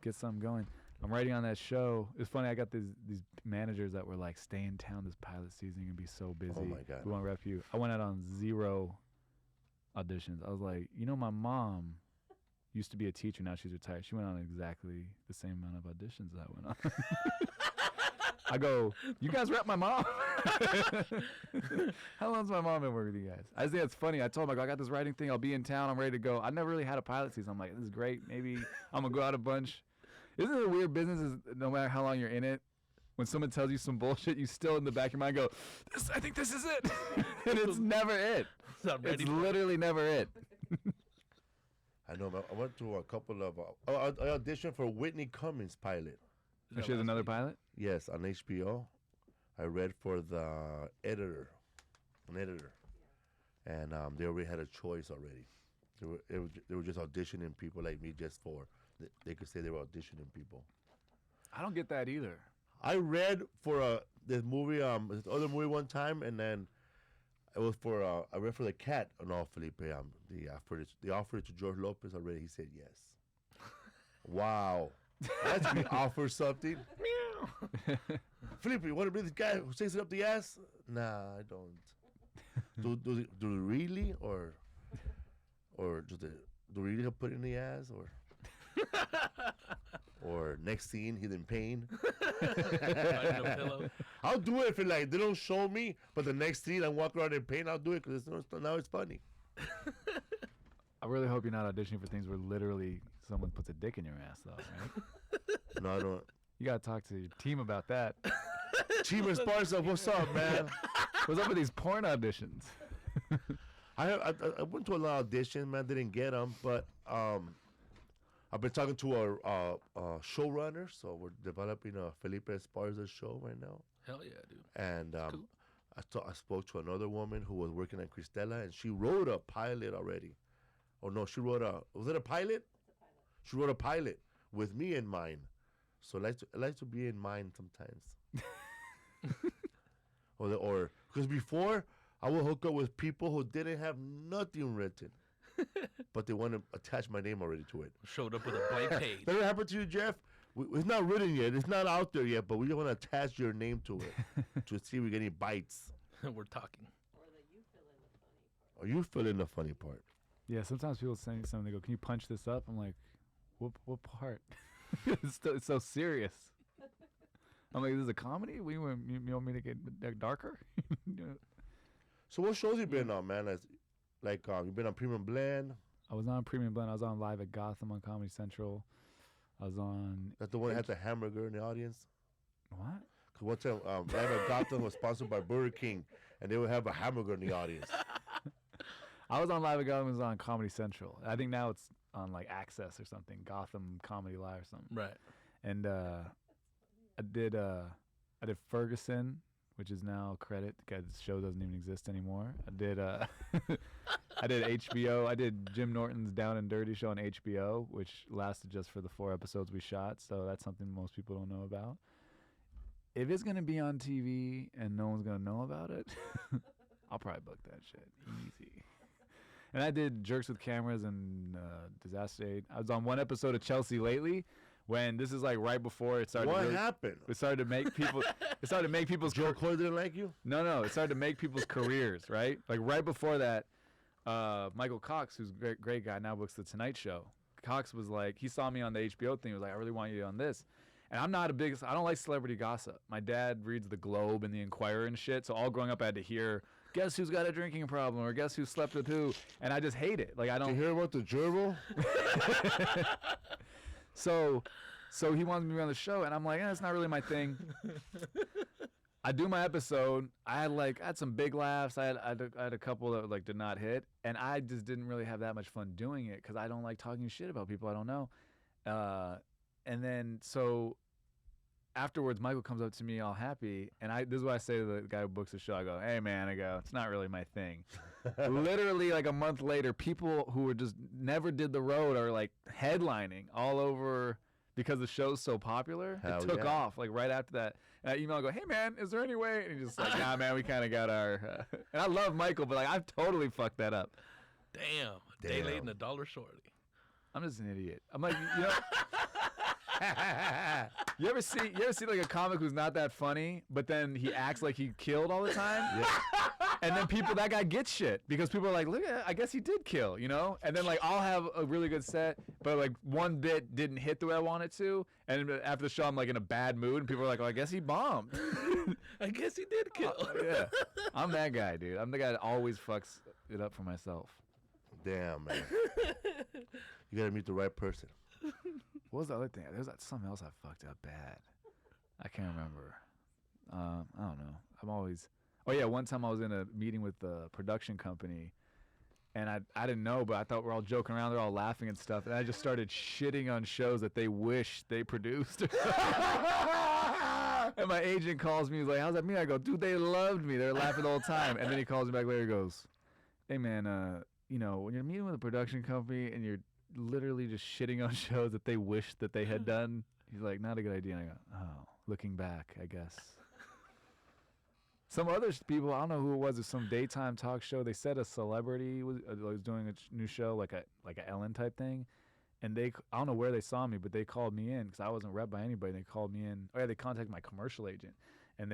get something going. I'm writing on that show. It's funny, I got these managers that were like, stay in town this pilot season, you're gonna be so busy. Oh my God. We want to rep you. I went out on 0 auditions. I was like, my mom used to be a teacher, now she's retired. She went on exactly the same amount of auditions that I went on. I go, you guys rep my mom? How long's my mom been working with you guys? I just think it's funny. I told him, I got this writing thing. I'll be in town. I'm ready to go. I never really had a pilot season. I'm like, this is great. Maybe I'm going to go out a bunch. Isn't it a weird business no matter how long you're in it? When someone tells you some bullshit, you still in the back of your mind go, I think this is it. And it's never it. It's literally never it. I know, I went to a couple of... I auditioned for Whitney Cummings' pilot. She has another pilot? Yes, on HBO. I read for the editor, an editor. And they already had a choice already. They were just auditioning people like me just for... They could say they were auditioning people. I don't get that either. I read for this movie, this other movie one time, and then it was for I read for The Cat. No, Felipe. They offered it to George Lopez already. He said yes. Wow, that's me offer something. Meow. Felipe, you want to be this guy who takes it up the ass? Nah, I don't. Do they really or do they really put it in the ass or next scene he's in pain? I'll do it if they don't show me, but the next scene I walk around in pain, I'll do it because now it's funny. I really hope you're not auditioning for things where literally someone puts a dick in your ass, though, right? No, I don't. You gotta talk to your team about that. Team Esparza, what's up, man? What's up with these porn auditions? I went to a lot of auditions, man. Didn't get them, but I've been talking to our showrunner, so we're developing a Felipe Esparza show right now. Hell yeah, dude. And cool. I spoke to another woman who was working at Cristela, and she wrote a pilot already. Oh no, she wrote was it a pilot? She wrote a pilot with me in mind. So I like to be in mind sometimes. or because before I would hook up with people who didn't have nothing written. But they want to attach my name already to it. Showed up with a blank page. That ever happened to you, Geoff? It's not written yet. It's not out there yet, but we want to attach your name to it to see if we get any bites. We're talking. Or you fill in the funny part. Yeah, sometimes people say something. They go, "Can you punch this up?" I'm like, "What part?" it's so serious. I'm like, "This is a comedy. You want me to get darker?" So what shows you been on, man? You been on Premium Blend? I was on Premium Blend. I was on Live at Gotham on Comedy Central. I was on. That's the one that had the hamburger in the audience. What? Cause one time Live at Gotham was sponsored by Burger King, and they would have a hamburger in the audience. I was on Live at Gotham. It was on Comedy Central. I think now it's on like Access or something, Gotham Comedy Live or something. Right. And I did Ferguson, which is now credit because the show doesn't even exist anymore. I did I did HBO. I did Jim Norton's Down and Dirty show on HBO, which lasted just for the 4 episodes we shot. So that's something most people don't know about. If it's gonna be on TV and no one's gonna know about it, I'll probably book that shit easy. And I did Jerks with Cameras and Disastrous. I was on one episode of Chelsea Lately, when this is like right before it started. What happened? It started to make people. It started to make people's. Joe Coy didn't like you? No. It started to make people's careers, right? Like right before that, Michael Cox, who's a great guy, now books The Tonight Show. Cox was like, he saw me on the HBO thing. He was like, I really want you on this. And I'm not I don't like celebrity gossip. My dad reads The Globe and The Inquirer and shit. So all growing up, I had to hear, guess who's got a drinking problem, or guess who slept with who, and I just hate it. Like I don't. Did you hear about the gerbil? So he wanted me to be on the show, and I'm like, it's not really my thing. I do my episode. I had some big laughs. I had a couple that like did not hit, and I just didn't really have that much fun doing it because I don't like talking shit about people I don't know. And then so afterwards, Michael comes up to me all happy, and this is what I say to the guy who books the show. I go, hey man, it's not really my thing. Literally like a month later, people who were just never did the road are like headlining all over because the show's so popular. It took off like right after that. And I email, I go, hey man, is there any way? And he's just like, nah man, we kind of got our. And I love Michael, but like I've totally fucked that up. Damn. A day late and a dollar shortly. I'm just an idiot. I'm like, you know. You ever see like a comic who's not that funny, but then he acts like he killed all the time? Yeah. And then that guy gets shit because people are like, look, I guess he did kill, you know? And then like I'll have a really good set, but like one bit didn't hit the way I wanted to, and after the show I'm like in a bad mood, and people are like, oh, I guess he bombed. I guess he did kill. Yeah, I'm that guy, dude. I'm the guy that always fucks it up for myself. Damn, man. You gotta meet the right person. What was the other thing? There was something else I fucked up bad. I can't remember. I don't know. I'm always. Oh yeah, one time I was in a meeting with the production company, and I didn't know, but I thought we're all joking around. They're all laughing and stuff, and I just started shitting on shows that they wish they produced. And my agent calls me. He's like, "How's that mean?" I go, "Dude, they loved me. They're laughing the whole time." And then he calls me back later. He goes, "Hey man, you know, when you're meeting with a production company and you're literally just shitting on shows that they wish that they had done," he's like, "Not a good idea." And I go, "Oh, looking back, I guess." Some other people, I don't know who it was, it's some daytime talk show. They said a celebrity was doing a new show, like a Ellen type thing, and I don't know where they saw me, but they called me in because I wasn't repped by anybody. They called me in. Oh yeah, they contacted my commercial agent, and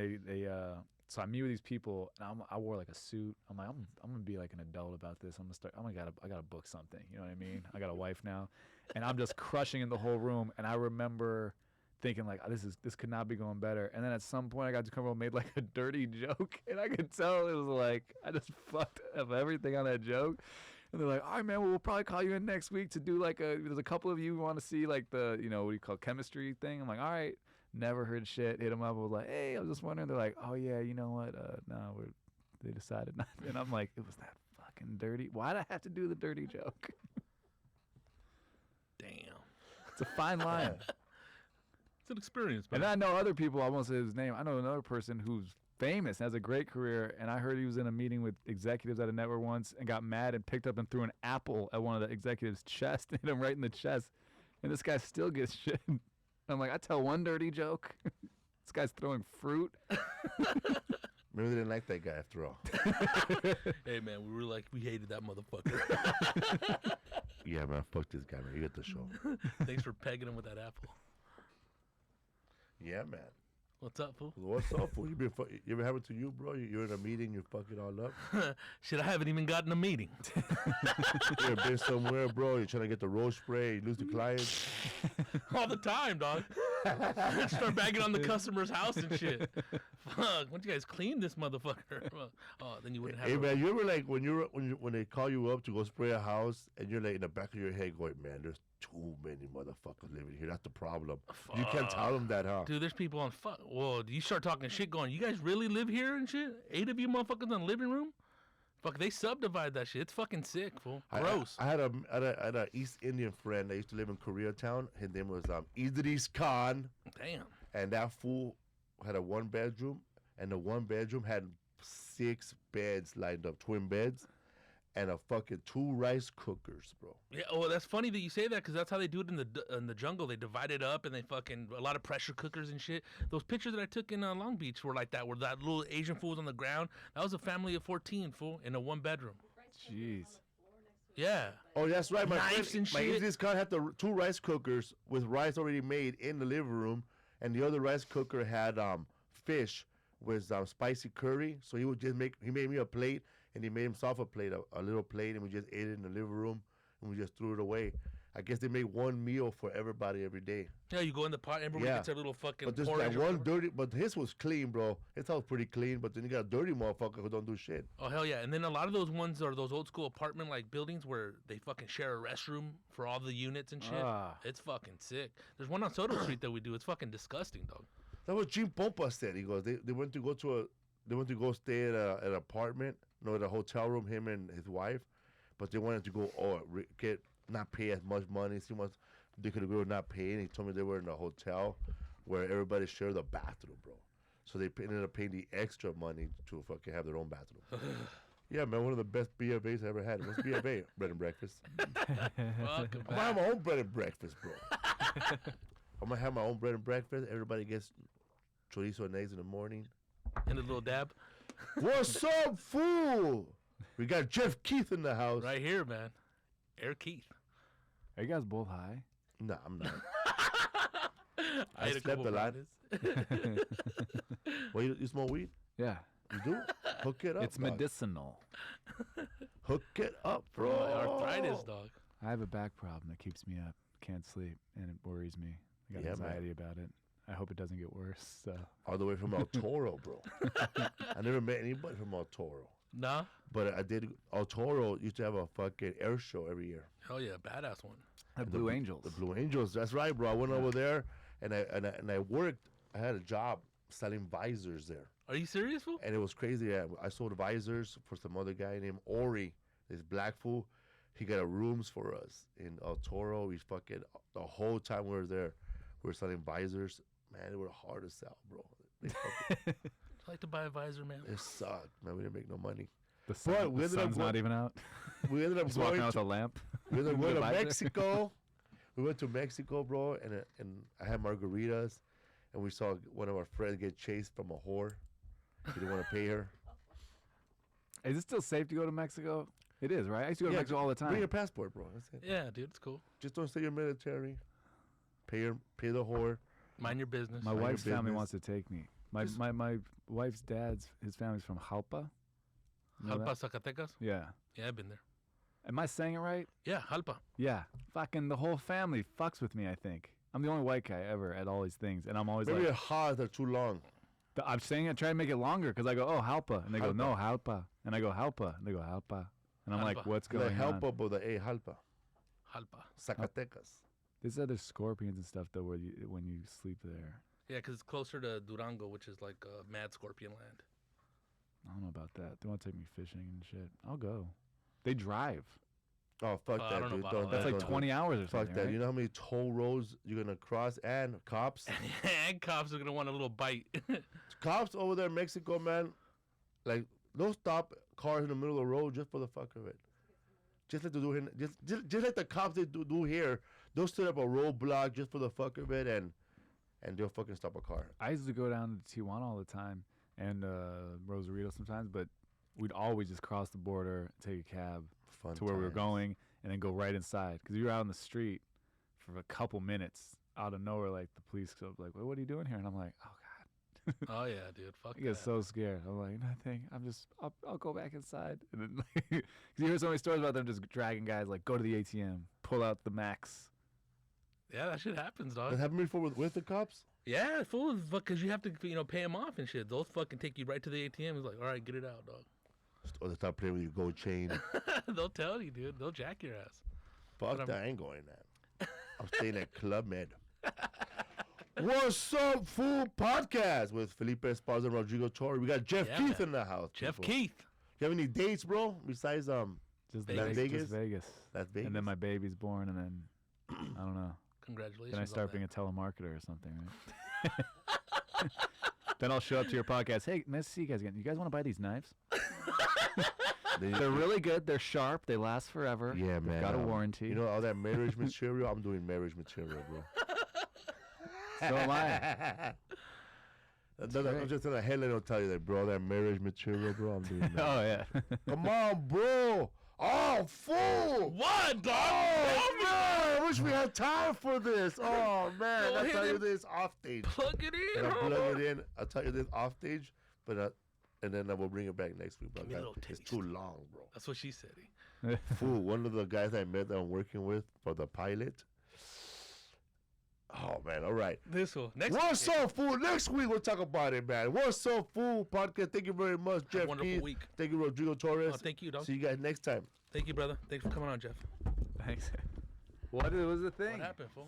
so I meet with these people, and I wore like a suit. I'm like, I'm gonna be like an adult about this. I gotta book something. You know what I mean? I got a wife now, and I'm just crushing in the whole room. And I remember thinking like, this could not be going better. And then at some point I got to come over and made like a dirty joke, and I could tell it was like I just fucked up everything on that joke. And they're like, all right man, well, we'll probably call you in next week to do like there's a couple of you who want to see like the, you know, what do you call it, chemistry thing. I'm like, all right. Never heard shit. Hit them up. I was like, hey, I was just wondering. They're like, oh yeah, you know what, no, they decided not. And I'm like, it was that fucking dirty. Why'd I have to do the dirty joke? Damn. It's a fine line. It's an experience, man. And I know other people, I won't say his name. I know another person who's famous, has a great career, and I heard he was in a meeting with executives at a network once and got mad and picked up and threw an apple at one of the executives' chest, hit him right in the chest. And this guy still gets shit. I'm like, I tell one dirty joke. This guy's throwing fruit. Maybe they didn't like that guy after all. Hey, man, we hated that motherfucker. Yeah, man, fuck this guy, man. You get the show. Thanks for pegging him with that apple. Yeah, man. What's up, fool? What's up, fool? You ever happen to you, bro? You're in a meeting, you're fucking all up. Shit, I haven't even gotten a meeting. You ever been somewhere, bro? You're trying to get the road spray, you lose the clients. All the time, dog. Start bagging on the customer's house and shit. Fuck, why don't you guys clean this motherfucker? Oh, then you wouldn't have. Hey man, you ever like when they call you up to go spray a house and you're like in the back of your head going, man, there's too many motherfuckers living here. That's the problem. You can't tell them that, huh? Dude, there's people on well, you start talking shit going, you guys really live here and shit? 8 of you motherfuckers in the living room? Fuck, they subdivide that shit. It's fucking sick, fool. Gross. I had a East Indian friend that used to live in Koreatown. His name was Idris Khan. Damn. And that fool had a 1-bedroom, and the 1 bedroom had 6 beds lined up, twin beds, and a fucking 2 rice cookers, bro. Yeah, well, that's funny that you say that because that's how they do it in the jungle. They divide it up and they fucking a lot of pressure cookers and shit. Those pictures that I took in Long Beach were like that, where that little Asian fool was on the ground. That was a family of 14, fool, in a 1-bedroom. Jeez. Yeah. Oh, that's right. My shit. Idris Khan had the 2 rice cookers with rice already made in the living room, and the other rice cooker had fish with spicy curry. So he made me a plate, and he made himself a plate, a little plate, and we just ate it in the living room, and we just threw it away. I guess they make 1 meal for everybody every day. Yeah, you go in the pot, everybody gets their little fucking But there's porridge. like one dirty, but his was clean, bro. His house pretty clean, but then you got a dirty motherfucker who don't do shit. Oh, hell yeah. And then a lot of those ones are those old school apartment like buildings where they fucking share a restroom for all the units and shit. It's fucking sick. There's one on Soto Street that we do. It's fucking disgusting, dog. That's what Jim Pompa said. He goes, they went to go stay at an apartment, at a hotel room, him and his wife, but they wanted to go not pay as much money. See much they could go not pay. And he told me they were in a hotel where everybody shared the bathroom, bro. So they ended up paying the extra money to fucking have their own bathroom. Yeah, man, one of the best B of A's I ever had. What's B of A? Bread and breakfast. I'm gonna have my own bread and breakfast, bro. I'm gonna have my own bread and breakfast. Everybody gets chorizo and eggs in the morning. And a little dab. What's up, fool? We got Geoff Keith in the house. Right here, man. Air Keith. Are you guys both high? No, I'm not. I slept a lot. Well, you smoke weed? Yeah. You do? Hook it up. It's medicinal. Hook it up, bro. Arthritis, dog. I have a back problem that keeps me up. Can't sleep, and it worries me. I got anxiety about it. I hope it doesn't get worse. So. All the way from El Toro, bro. I never met anybody from El Toro. Nah. But I did. El Toro used to have a fucking air show every year. Hell yeah, badass one. The Blue Angels. The Blue Angels. That's right, bro. I went over there, and I worked. I had a job selling visors there. Are you serious, fool? And it was crazy. I sold visors for some other guy named Ori, this black fool. He got rooms for us in El Toro. We fucking the whole time we were there, we were selling visors. Man, they were hard to sell, bro. I'd like to buy a visor, man. It sucked, man. We didn't make no money. The sun's not even out. We ended up Just walking out with a lamp. We ended up going to Mexico. We went to Mexico, bro, and I had margaritas, and we saw one of our friends get chased from a whore. He didn't want to pay her. Is it still safe to go to Mexico? It is, right? I used to go to Mexico all the time. Bring your passport, bro. That's it. Yeah, dude, it's cool. Just don't say you're military. Pay the whore. Mind your business. My wife's family wants to take me. My wife's his family's from Jalpa. You know Jalpa, that? Zacatecas? Yeah. Yeah, I've been there. Am I saying it right? Yeah, Jalpa. Yeah. Fucking the whole family fucks with me, I think. I'm the only white guy ever at all these things. And I'm always Maybe your like... ha's are too long. I'm saying it, try to make it longer because I go, oh, Jalpa. And they go, no, Jalpa. And I go, Jalpa. And they go, Jalpa. And I'm like, what's going on? Jalpa, but the A, Jalpa. Jalpa. Zacatecas. There's other scorpions and stuff, though, when you sleep there. Yeah, because it's closer to Durango, which is like mad scorpion land. I don't know about that. They want to take me fishing and shit. I'll go. They drive. Oh, fuck I that, don't know dude. about That's that. like 20 hours or something. Fuck that. Right? You know how many toll roads you're going to cross? And cops? And cops are going to want a little bite. Cops over there in Mexico, man, like, they'll stop cars in the middle of the road just for the fuck of it. Just like they do here, just like the cops they do here, they'll set up a roadblock just for the fuck of it, and they'll fucking stop a car. I used to go down to Tijuana all the time and Rosarito sometimes, but we'd always just cross the border, take a cab to where we were going, and then go right inside. Because we were out on the street for a couple minutes, out of nowhere, like the police were like, well, what are you doing here? And I'm like, oh, God. Oh yeah, dude. Fuck I get that. so scared. I'm like, nothing. I'll go back inside. And then, like, 'cause you hear so many stories about them just dragging guys, like, go to the ATM, pull out the max. Yeah, that shit happens, dog. That happened before with the cops? Yeah, full of because you have to pay them off and shit. They'll fucking take you right to the ATM. It's like, all right, get it out, dog. Or they start playing with your gold chain. They'll tell you, dude. They'll jack your ass. Fuck that, I ain't going there. I'm staying at Club Med. What's up, Fool Podcast with Felipe, Esparza, and Rodrigo Torres. We got Geoff Keith in the house. Jeff people. Keith. You have any dates, bro? Besides Just Las Vegas? Just Vegas. Las Vegas. And then my baby's born, and then, I don't know. Congratulations. Then I start on being a telemarketer or something, right? Then I'll show up to your podcast. Hey, nice to see you guys again. You guys want to buy these knives? They're really good. They're sharp. They last forever. Yeah, They've man. got a warranty. You know all that marriage material? I'm doing marriage material, bro. So am I. I'm just in a headline will tell you that, bro. That marriage material, bro. I'm doing that. Oh, yeah. Come on, bro. Oh, fool. What, dog? Oh, man. I wish we had time for this. Oh, man. Go I'll ahead tell you and this off stage. Plug it in. And I'll homie. plug it in. I'll tell you this off stage, but and then I will bring it back next week. Bro. Give me a little It's taste. too long, bro. That's what she said. Fool, one of the guys I met that I'm working with for the pilot. Oh, man. All right. This one. Next What's week, up, fool? Next week we'll talk about it, man. What's up, fool? Podcast. Thank you very much, Have a Geoff wonderful Keith. week. Thank you, Rodrigo Torres. Oh, thank you, dog. See you guys next time. Thank you, brother. Thanks for coming on, Jeff. Thanks. What was the thing? What happened, fool?